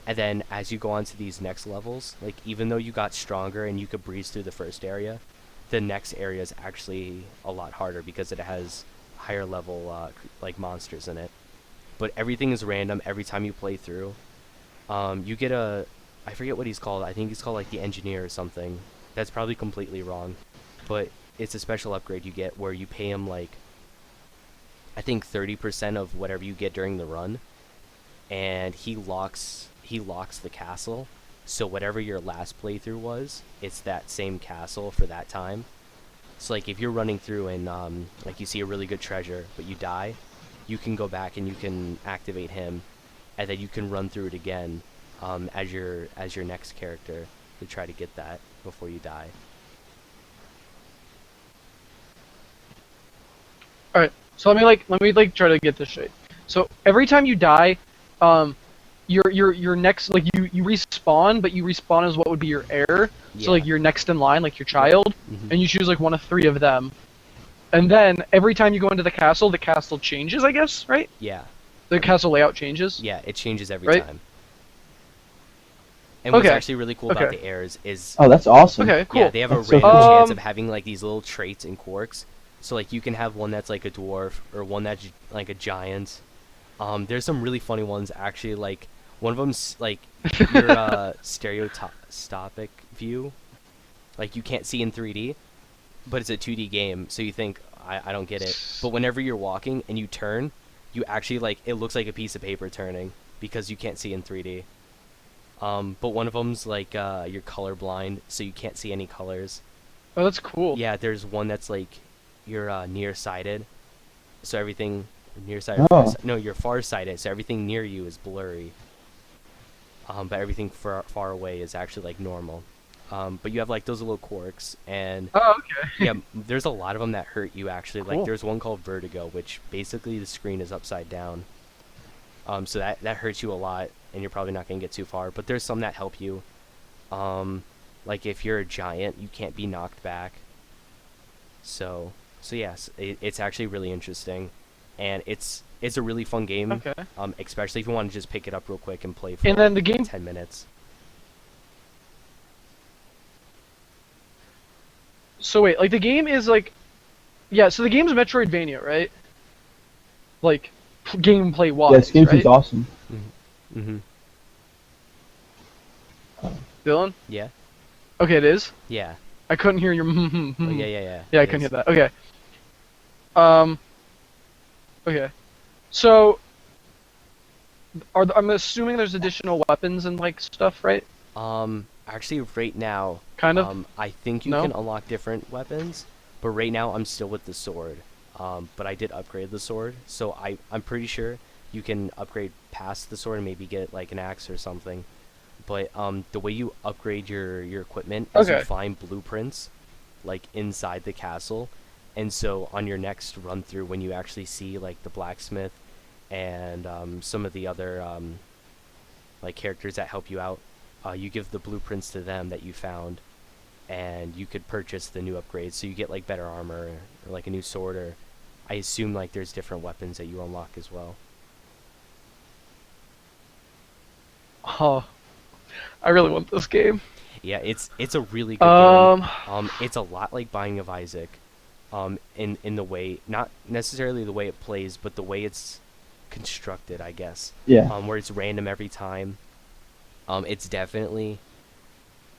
And then as you go on to these next levels, like even though you got stronger and you could breeze through the first area, the next area is actually a lot harder because it has higher level like monsters in it. But everything is random every time you play through. You get I forget what he's called. I think he's called like the engineer or something. That's probably completely wrong, but it's a special upgrade you get where you pay him like I think 30% of whatever you get during the run, and he locks the castle. So whatever your last playthrough was, it's that same castle for that time. So like if you're running through and like you see a really good treasure but you die, you can go back and you can activate him, and then you can run through it again as your next character to try to get that before you die. All right. So let me try to get this straight. So every time you die, your next like you respawn, but you respawn as what would be your heir. Yeah. So like your next in line, like your child, Mhm. and you choose like one of 3 of them. And then every time you go into the castle changes, I guess, right? Yeah. The castle layout changes. Yeah, it changes every Right? time. And what's Okay. actually really cool about Okay. the heirs is, Oh, that's awesome. Okay, cool. yeah, they have That's a so random cool. chance of having like these little traits and quirks. So like you can have one that's like a dwarf or one that's like a giant. There's some really funny ones actually. Like one of them's like your stereoscopic view, like you can't see in 3D, but it's a 2D game, so you think I don't get it. But whenever you're walking and you turn, you actually like it looks like a piece of paper turning because you can't see in 3D. But one of them's like you're colorblind, so you can't see any colors. Oh, that's cool. Yeah, there's one that's like you're nearsighted, so everything nearsighted. Oh. No, you're farsighted, so everything near you is blurry. But everything far away is actually like normal. But you have like those little quirks, and Oh, okay. yeah, there's a lot of them that hurt you actually. Cool. Like there's one called Vertigo, which basically the screen is upside down. So that hurts you a lot, and you're probably not gonna get too far. But there's some that help you. Like if you're a giant, you can't be knocked back. So yes, it's actually really interesting, and it's a really fun game. Okay. Especially if you want to just pick it up real quick and play for And then the game. 10 minutes. So wait, like the game is like, yeah. So the game's Metroidvania, right? Like, gameplay wise. Yeah, this game right? seems awesome. Mm-hmm. Dylan. Yeah. Okay, it is. Yeah. I couldn't hear your. Oh, yeah. Yeah, I It couldn't hear is. that. Okay. Okay. So, I'm assuming there's additional weapons and like stuff, right? Actually, right now, Kind of. I think you No? can unlock different weapons, but right now I'm still with the sword. But I did upgrade the sword, so I'm pretty sure you can upgrade past the sword and maybe get like an axe or something. But the way you upgrade your equipment is you Okay. find blueprints like inside the castle, and so on your next run through, when you actually see like the blacksmith and some of the other like characters that help you out, you give the blueprints to them that you found, and you could purchase the new upgrades. So you get like better armor or like a new sword, or I assume like there's different weapons that you unlock as well. Oh, I really want this game. Yeah, it's a really good game. Um. It's a lot like Binding of Isaac, in the way, not necessarily the way it plays, but the way it's constructed, I guess. Yeah. Where it's random every time. It's definitely,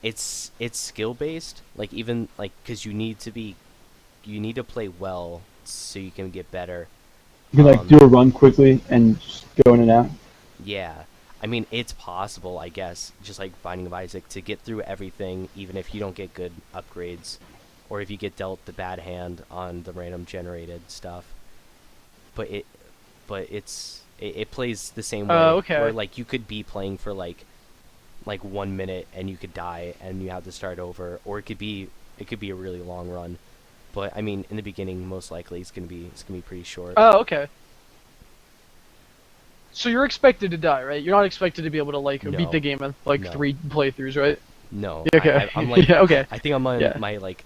it's skill based. Like even like because you need to play well so you can get better. You can like do a run quickly and just go in and out. Yeah. I mean, it's possible, I guess, just like Binding of Isaac, to get through everything, even if you don't get good upgrades, or if you get dealt the bad hand on the random generated stuff. But it plays the same way. Okay. Where like you could be playing for like 1 minute and you could die and you have to start over, or it could be a really long run. But I mean, in the beginning, most likely it's gonna be pretty short. Oh, okay. So you're expected to die, right? You're not expected to be able to like No. beat the game in like No. 3 playthroughs, right? No. Yeah, okay. I'm like, Yeah, okay. I think I'm on Yeah. my like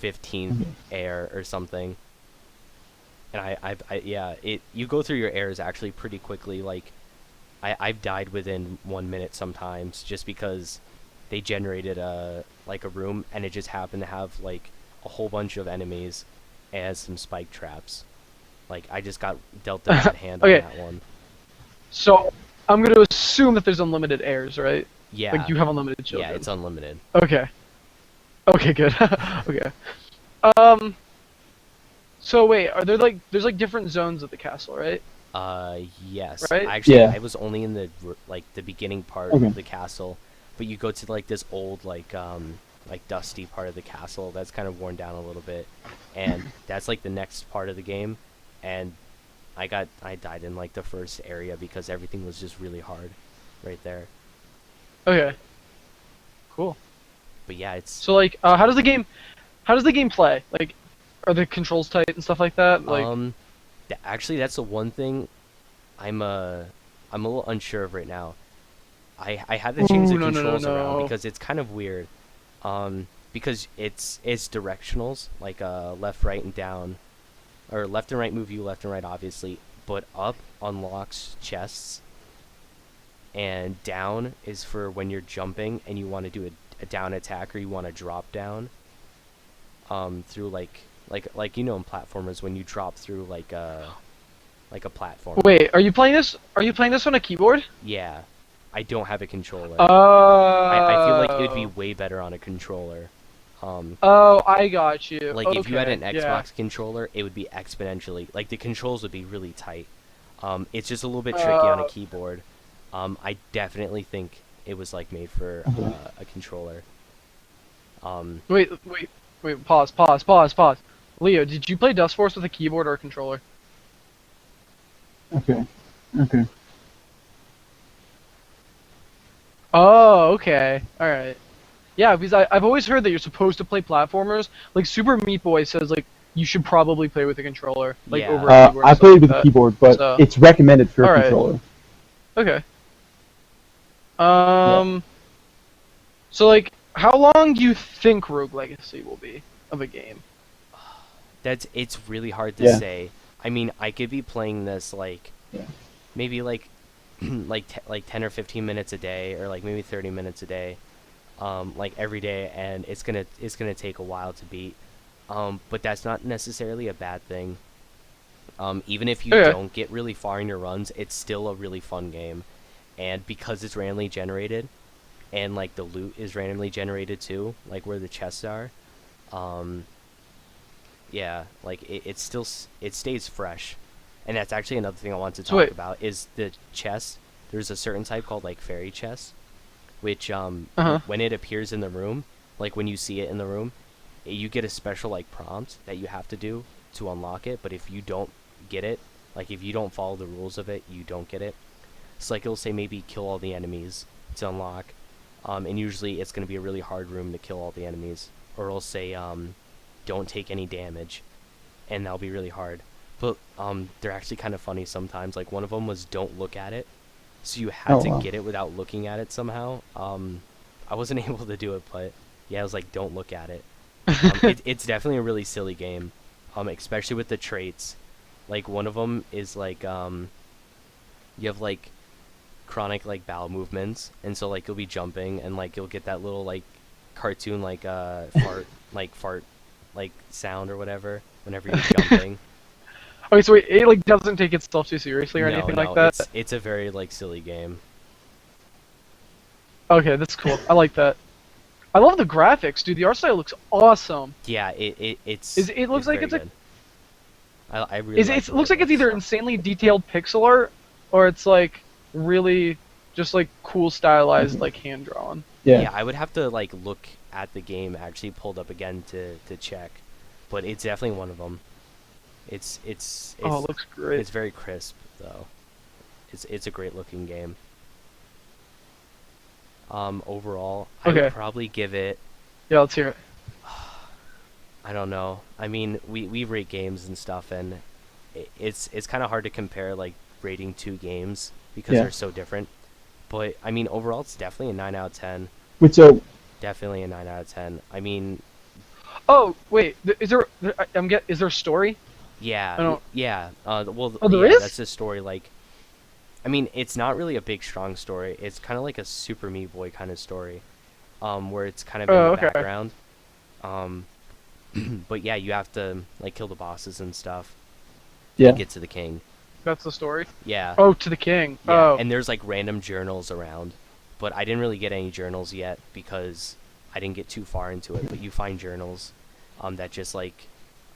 15th air or something. And you go through your airs actually pretty quickly. Like I've died within 1 minute sometimes, just because they generated a room and it just happened to have like a whole bunch of enemies and some spike traps. Like I just got dealt the bad hand Okay. on that one. So I'm gonna assume that there's unlimited airs, right? Yeah. Like you have unlimited children. Yeah, it's unlimited. Okay. Okay, good. Okay. So wait, are there there's like different zones of the castle, right? Yes. Right? Actually, Yeah. I was only in the the beginning part Okay. of the castle, but you go to like this old like dusty part of the castle that's kind of worn down a little bit, and that's like the next part of the game, and I died in like the first area because everything was just really hard, right there. Okay. Cool. But yeah, it's So like, how does the game play? Like, are the controls tight and stuff like that? Like, actually that's the one thing I'm a little unsure of right now. I had to change the Ooh, no, controls no. around because it's kind of weird. Because it's directionals, like left, right, and down, or left and right move you, left and right obviously, but up unlocks chests, and down is for when you're jumping and you want to do a down attack, or you want to drop down through like you know in platformers when you drop through like a platform. Wait, are you playing this? Are you playing this on a keyboard? Yeah, I don't have a controller. Oh. I feel like it would be way better on a controller. Oh, I got you. Like if you had an Okay, Xbox yeah. controller, it would be exponentially, like the controls would be really tight. It's just a little bit tricky on a keyboard. I definitely think it was like made for a controller. Wait. Pause. Leo, did you play Dust Force with a keyboard or a controller? Okay. Oh, okay. All right. Yeah, because I've always heard that you're supposed to play platformers. Like Super Meat Boy says, like you should probably play with a controller, like Yeah. over a keyboard. I and stuff played like with a that. keyboard, but So- it's recommended for a Alright. controller. Okay. So like, how long do you think Rogue Legacy will be of a game? It's really hard to Yeah. say. I mean, I could be playing this like Yeah. maybe like like 10 or 15 minutes a day, or like maybe 30 minutes a day, like every day, and it's gonna take a while to beat. But that's not necessarily a bad thing. Even if you Okay. don't get really far in your runs, it's still a really fun game. And because it's randomly generated, and like the loot is randomly generated too, like where the chests are, yeah, like it stays fresh. And that's actually another thing I want to So talk wait. about is the chest. There's a certain type called like fairy chest, which Uh-huh. when it appears in the room, like when you see it in the room, you get a special like prompt that you have to do to unlock it. But if you don't get it, like if you don't follow the rules of it, you don't get it. So like it'll say maybe kill all the enemies to unlock, and usually it's gonna be a really hard room to kill all the enemies, or it'll say don't take any damage, and that'll be really hard. But they're actually kind of funny sometimes. Like one of them was don't look at it, so you had Oh, to wow. get it without looking at it somehow. I wasn't able to do it, but yeah, I was like don't look at it. It's definitely a really silly game, especially with the traits. Like one of them is like you have like chronic like bowel movements, and so like you'll be jumping and like you'll get that little like cartoon like fart like sound or whatever whenever you're jumping. Okay, so wait, it like doesn't take itself too seriously or No, anything no, like that. it's a very like silly game. Okay, that's cool. I like that. I love the graphics, dude. The art style looks awesome. Yeah, it's It looks like very it's a- good. I really like It the way looks like it's looks. either insanely detailed pixel art or it's like really just like cool stylized like hand drawn. Yeah, I would have to like look at the game actually pulled up again to check, but it's definitely one of them. It's Oh, it looks great. it's very crisp though. It's a great looking game. Overall, I Okay. would probably give it, Yeah, let's hear it. I don't know. I mean, we rate games and stuff, and it's kind of hard to compare like rating two games because Yeah. they're so different. But I mean, overall, it's definitely a 9 out of 10. Wait, so Definitely a 9 out of 10. I mean, Oh wait, is there a story? yeah, I don't- yeah. Well, Oh, there yeah, is? that's the story. Like, I mean, it's not really a big, strong story. It's kind of like a Super Meat Boy kind of story, where it's kind of in Oh, the okay. background. But yeah, you have to like kill the bosses and stuff yeah, to get to the king. That's the story. Yeah. Oh, to the king. Yeah, Oh, and there's like random journals around, but I didn't really get any journals yet because I didn't get too far into it. But you find journals, that just like,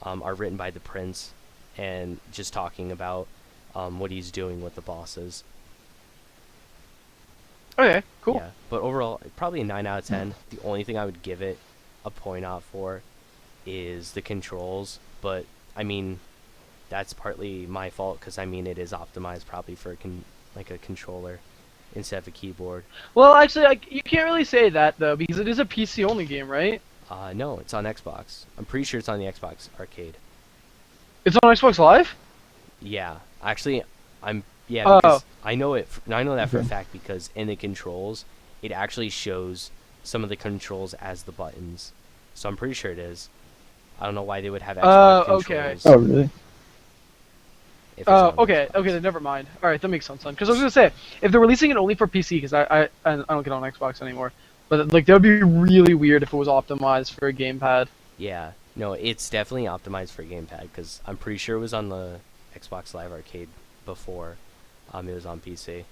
are written by the prince, and just talking about, what he's doing with the bosses. okay, cool. Yeah, but overall, probably a 9 out of 10. The only thing I would give it a point out for is the controls, but I mean, that's partly my fault because I mean it is optimized probably for like a controller instead of a keyboard. Well, actually, you can't really say that though because it is a PC only game, right? No, it's on Xbox. I'm pretty sure it's on the Xbox Arcade. It's on Xbox Live. Yeah, actually, yeah, Oh. because I know it. I know that for a Okay. fact because in the controls, it actually shows some of the controls as the buttons. So I'm pretty sure it is. I don't know why they would have Xbox Okay. controls. oh really? if it's on Okay, Xbox. okay, then never mind. All right, that makes sense then. Because I was gonna say, if they're releasing it only for PC, because I don't get on Xbox anymore, but like that would be really weird if it was optimized for a gamepad. Yeah, no, it's definitely optimized for gamepad because I'm pretty sure it was on the Xbox Live Arcade before it was on PC.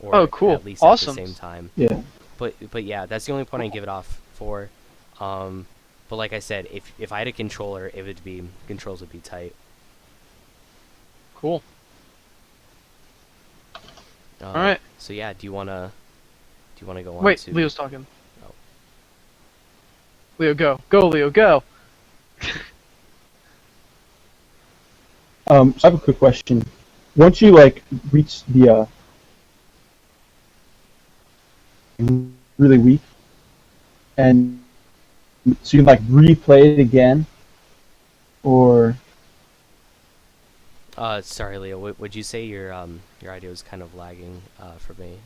Or Oh, cool. at least Awesome. at the same time. Yeah. But yeah, that's the only point I give it off for. But like I said, if I had a controller, controls would be tight. Cool. All right. So yeah, do you wanna go on Wait, to? Leo's talking. Oh. Leo, go. Go, Leo, go. So I have a quick question. Once you like reach the really weak, and so you can like replay it again, or Sorry, Leo. Would you say your audio was kind of lagging for me?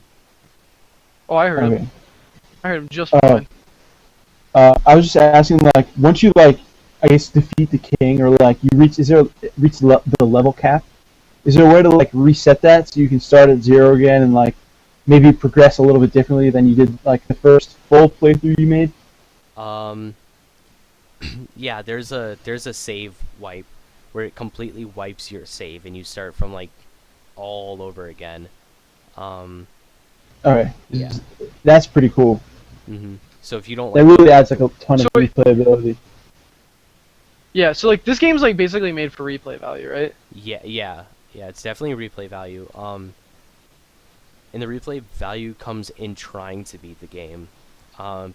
Oh, I heard okay. him. I heard him just fine. I was just asking, like, once you like, I guess defeat the king, or like you reach, the level cap? Is there a way to like reset that so you can start at 0 again and like maybe progress a little bit differently than you did like the first full playthrough you made? Yeah, there's a save wipe where it completely wipes your save and you start from like all over again. Alright. Yeah. That's pretty cool. So if you don't That like really adds like a ton of replayability. Yeah, so like this game's like basically made for replay value, right? Yeah, it's definitely replay value. And the replay value comes in trying to beat the game.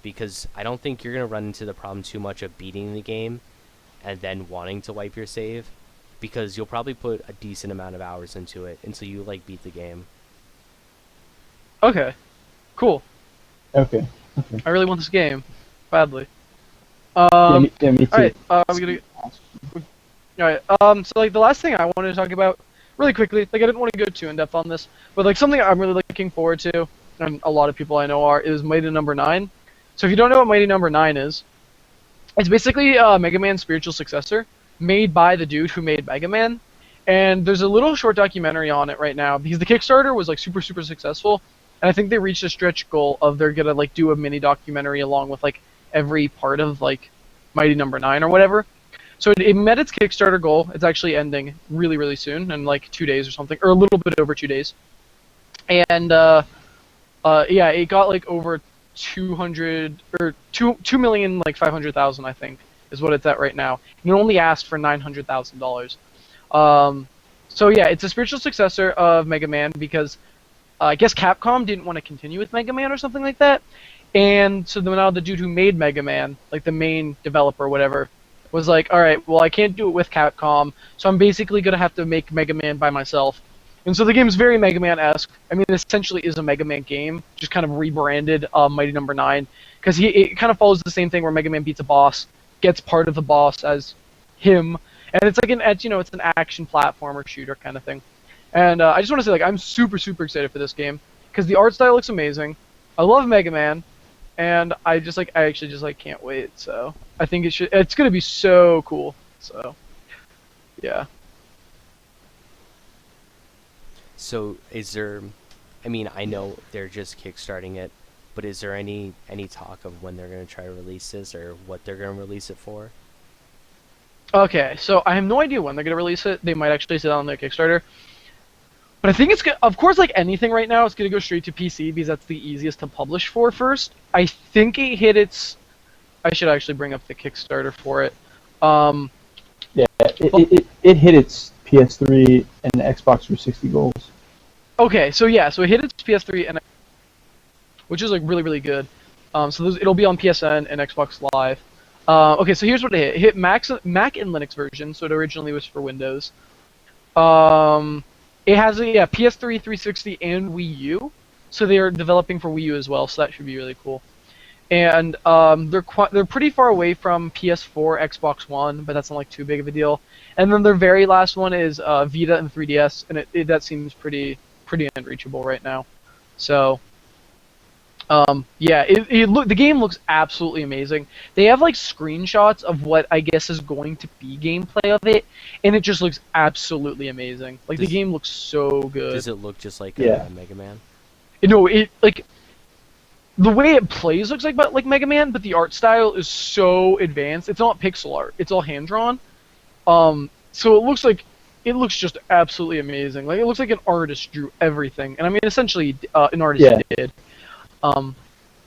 Because I don't think you're gonna run into the problem too much of beating the game and then wanting to wipe your save, because you'll probably put a decent amount of hours into it until you like beat the game. Okay. Cool. Okay. I really want this game. Badly. Yeah, me too. Alright, Alright, so like the last thing I wanted to talk about, really quickly, like I didn't want to go too in depth on this, but like something I'm really looking forward to, and a lot of people I know is Mighty Number 9. So if you don't know what Mighty Number 9 is, it's basically Mega Man's spiritual successor, made by the dude who made Mega Man. And there's a little short documentary on it right now, because the Kickstarter was like super successful, and I think they reached a stretch goal of they're gonna like do a mini documentary along with like every part of like Mighty Number 9 or whatever. So it met its Kickstarter goal. It's actually ending really soon, in like 2 days or something, or a little bit over 2 days. And yeah, it got like over 200 or 2,000,000 like 500,000, I think, is what it's at right now. And it only asked for $900,000. So yeah, it's a spiritual successor of Mega Man because I guess Capcom didn't want to continue with Mega Man or something like that. And so now the dude who made Mega Man, like the main developer or whatever, was like, alright, well I can't do it with Capcom, so I'm basically going to have to make Mega Man by myself. And so the game's very Mega Man-esque. I mean, it essentially is a Mega Man game, just kind of rebranded Mighty Number 9. Because it kind of follows the same thing where Mega Man beats a boss, gets part of the boss as him, and it's like it's an action platformer shooter kind of thing. And I just want to say, like, I'm super excited for this game, because the art style looks amazing. I love Mega Man, and I actually just can't wait. So I think it's gonna be so cool. So yeah. So is there, I mean, I know they're just kickstarting it, but is there any talk of when they're going to try to release this or what they're going to release it for? Okay, so I have no idea when they're going to release it. They might actually sit on their Kickstarter. But I think of course, like anything right now, it's going to go straight to PC because that's the easiest to publish for first. I think it hit its... I should actually bring up the Kickstarter for it. Yeah, it hit its PS3 and Xbox 360 goals. Okay, so yeah, so it hit its PS3 and which is like really good. So it'll be on PSN and Xbox Live. Okay, so here's what it hit. It hit Mac and Linux version, so it originally was for Windows. It has a PS3, 360, and Wii U. So they are developing for Wii U as well, so that should be really cool. And they're pretty far away from PS4, Xbox One, but that's not like too big of a deal. And then their very last one is Vita and 3DS, and that seems pretty unreachable right now. So Yeah, the game looks absolutely amazing. They have like screenshots of what I guess is going to be gameplay of it, and it just looks absolutely amazing. Like the game looks so good. Does it look just like Mega Man? No, it like the way it plays looks like Mega Man, but the art style is so advanced. It's not pixel art; it's all hand drawn. So it looks just absolutely amazing. Like it looks like an artist drew everything, and I mean essentially an artist did.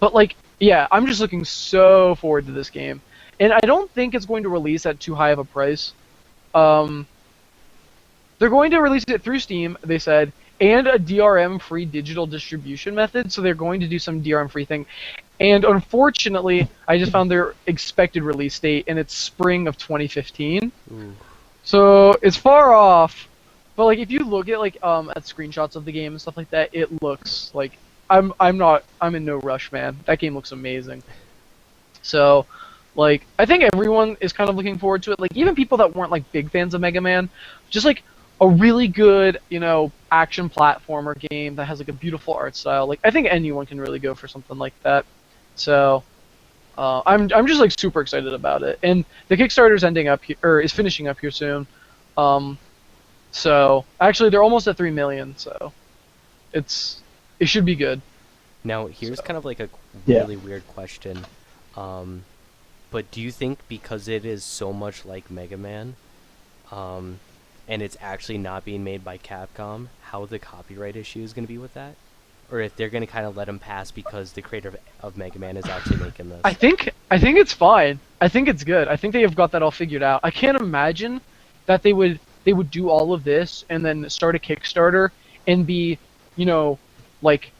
But like, yeah, I'm just looking so forward to this game, and I don't think it's going to release at too high of a price. They're going to release it through Steam, they said, and a DRM-free digital distribution method. So they're going to do some DRM-free thing. And unfortunately, I just found their expected release date, and it's spring of 2015. Ooh. So it's far off. But like, if you look at like at screenshots of the game and stuff like that, it looks like I'm in no rush, man. That game looks amazing. So, like, I think everyone is kind of looking forward to it. Like, even people that weren't like big fans of Mega Man, just like a really good, action platformer game that has like a beautiful art style. Like, I think anyone can really go for something like that. So, I'm just like super excited about it. And the Kickstarter's ending up here, or is finishing up here soon. So actually, they're almost at 3 million. So, it should be good. Now, here's kind of like a really weird question. But do you think because it is so much like Mega Man, and it's actually not being made by Capcom, how the copyright issue is going to be with that? Or if they're going to kind of let them pass because the creator of Mega Man is actually making this? I think it's fine. I think it's good. I think they have got that all figured out. I can't imagine that they would do all of this and then start a Kickstarter and be, like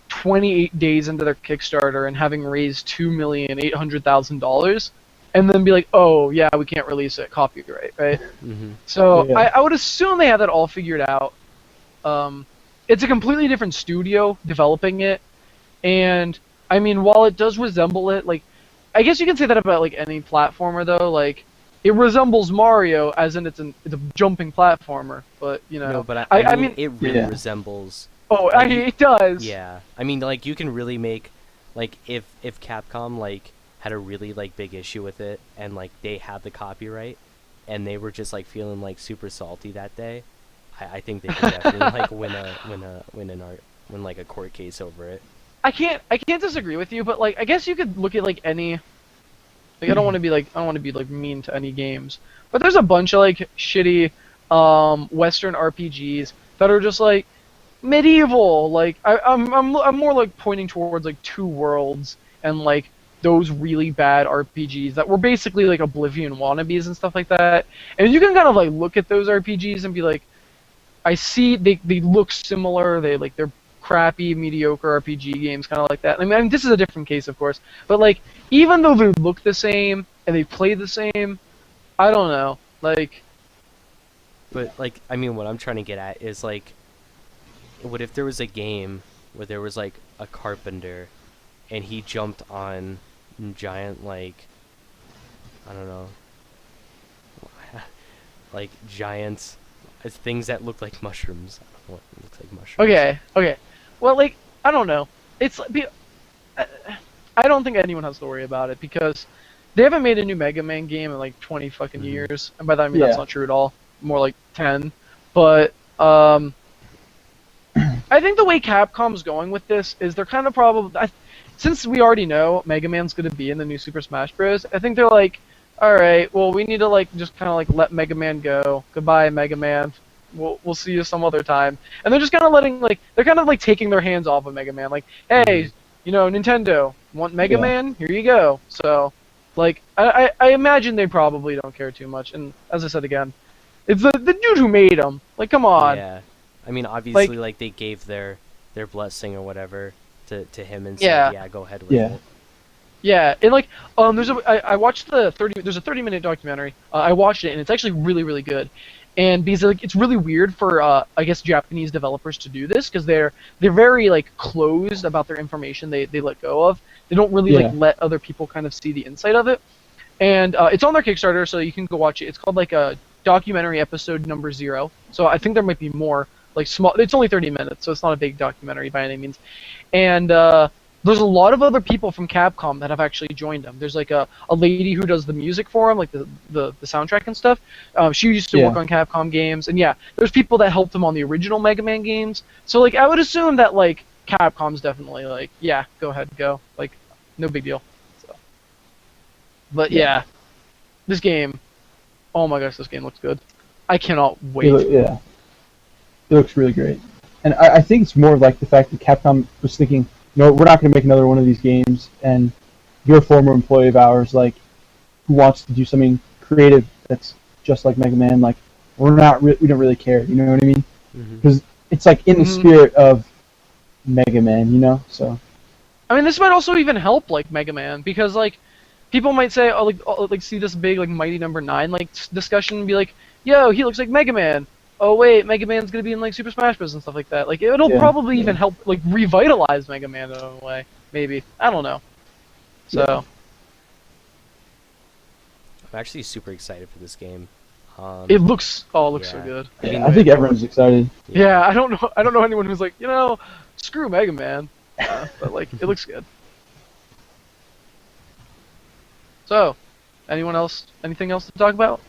28 days into their Kickstarter and having raised $2,800,000, and then be like, oh yeah, we can't release it, copyright, right? Mm-hmm. So I would assume they have that all figured out. It's a completely different studio developing it, and I mean, while it does resemble it, like, I guess you can say that about like any platformer though. Like, it resembles Mario, as in it's a jumping platformer, but No, but I mean, it really resembles. Oh, like, it does. Yeah, I mean, like, you can really make, like, if Capcom like had a really like big issue with it, and like they had the copyright, and they were just like feeling like super salty that day, I think they could definitely like win like a court case over it. I can't disagree with you, but like I guess you could look at like any. Like I don't want to be like mean to any games, but there's a bunch of like shitty Western RPGs that are just like medieval. Like I'm more like pointing towards like Two Worlds and like those really bad RPGs that were basically like Oblivion wannabes and stuff like that. And you can kind of like look at those RPGs and be like, I see they look similar. They're crappy, mediocre RPG games, kind of like that. I mean, this is a different case, of course, but like, even though they look the same and they play the same, I don't know, like. But like, I mean, what I'm trying to get at is like, what if there was a game where there was like a carpenter, and he jumped on giant, like, I don't know, like giants, things that look like mushrooms. I don't know what looks like mushrooms. Okay. Well, like, I don't know. I don't think anyone has to worry about it because they haven't made a new Mega Man game in like 20 fucking years, and by that I mean that's not true at all. More like 10. But I think the way Capcom's going with this is they're kind of probably, since we already know Mega Man's going to be in the new Super Smash Bros. I think they're like, all right, well, we need to like just kind of like let Mega Man go. Goodbye, Mega Man. We'll see you some other time. And they're just kind of they're kind of like taking their hands off of Mega Man. Like, hey, Nintendo, want Mega Man? Here you go. So, like, I imagine they probably don't care too much. And as I said again, it's the dude who made them. Like, come on. Yeah. I mean, obviously, like they gave their blessing or whatever to him and said, yeah, go ahead with it. Yeah, and like, I watched there's a 30-minute documentary. I watched it, and it's actually really, really good. And because like it's really weird for I guess Japanese developers to do this because they're very like closed about their information they let go of. They don't really like let other people kind of see the inside of it. And it's on their Kickstarter, so you can go watch it. It's called like a documentary episode number 0. So I think there might be more like small. It's only 30 minutes, so it's not a big documentary by any means. And there's a lot of other people from Capcom that have actually joined them. There's like a lady who does the music for them, like the soundtrack and stuff. She used to work on Capcom games, and yeah, there's people that helped them on the original Mega Man games. So like I would assume that like Capcom's definitely like, yeah, go ahead, go, like no big deal. So, but yeah, this game, oh my gosh, this game looks good. I cannot wait. It looks really great, and I think it's more like the fact that Capcom was thinking, no, we're not going to make another one of these games, and you're a former employee of ours, like, who wants to do something creative that's just like Mega Man, like, we don't really care, you know what I mean? Because it's like in the spirit of Mega Man, you know? So I mean, this might also even help like Mega Man, because like people might say, like see this big like Mighty Number 9 like discussion and be like, yo, he looks like Mega Man. Oh wait, Mega Man's gonna be in like Super Smash Bros. And stuff like that. Like it'll probably even help like revitalize Mega Man in a way. Maybe, I don't know. So I'm actually super excited for this game. it looks so good. I think everyone's excited. Yeah, I don't know anyone who's like, screw Mega Man, but like it looks good. So, anything else to talk about?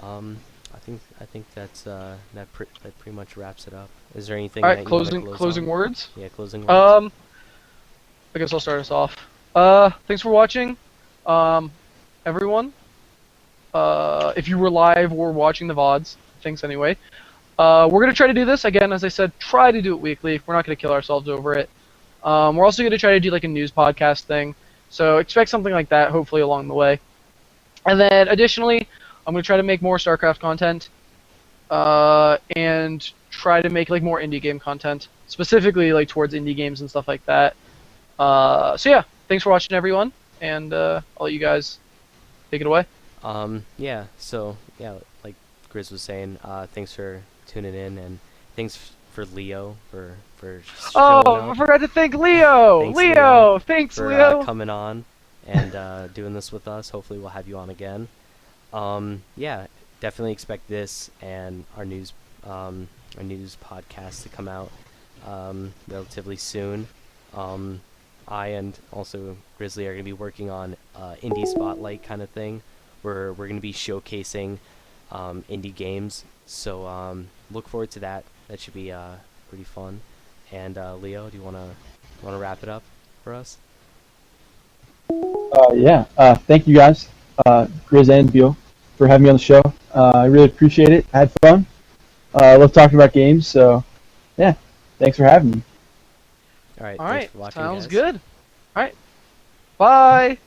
I think that's that pretty much wraps it up. Is there anything? All right, that you wanna closing on? words. Yeah, closing words. I guess I'll start us off. Thanks for watching, everyone. If you were live or watching the VODs, thanks anyway. We're gonna try to do this again, as I said. Try to do it weekly. We're not gonna kill ourselves over it. We're also gonna try to do like a news podcast thing. So expect something like that, hopefully along the way. And then additionally, I'm gonna try to make more StarCraft content, and try to make like more indie game content, specifically like towards indie games and stuff like that. So yeah, thanks for watching, everyone, and I'll let you guys take it away. Yeah. So yeah, like Grizz was saying, thanks for tuning in, and thanks for Leo for showing up. I forgot to thank Leo. Thanks, for, Leo. Coming on and doing this with us. Hopefully, we'll have you on again. Yeah, definitely expect this and our news podcast to come out relatively soon. I and also Grizzly are going to be working on indie spotlight kind of thing, where we're going to be showcasing indie games. So look forward to that. That should be pretty fun. And Leo, do you want to wrap it up for us? Thank you guys, Grizz and Beal, for having me on the show. I really appreciate it. I had fun. I love talking about games. So yeah, thanks for having me. All right. All right. Thanks for watching, Sounds guys. good. All right. Bye.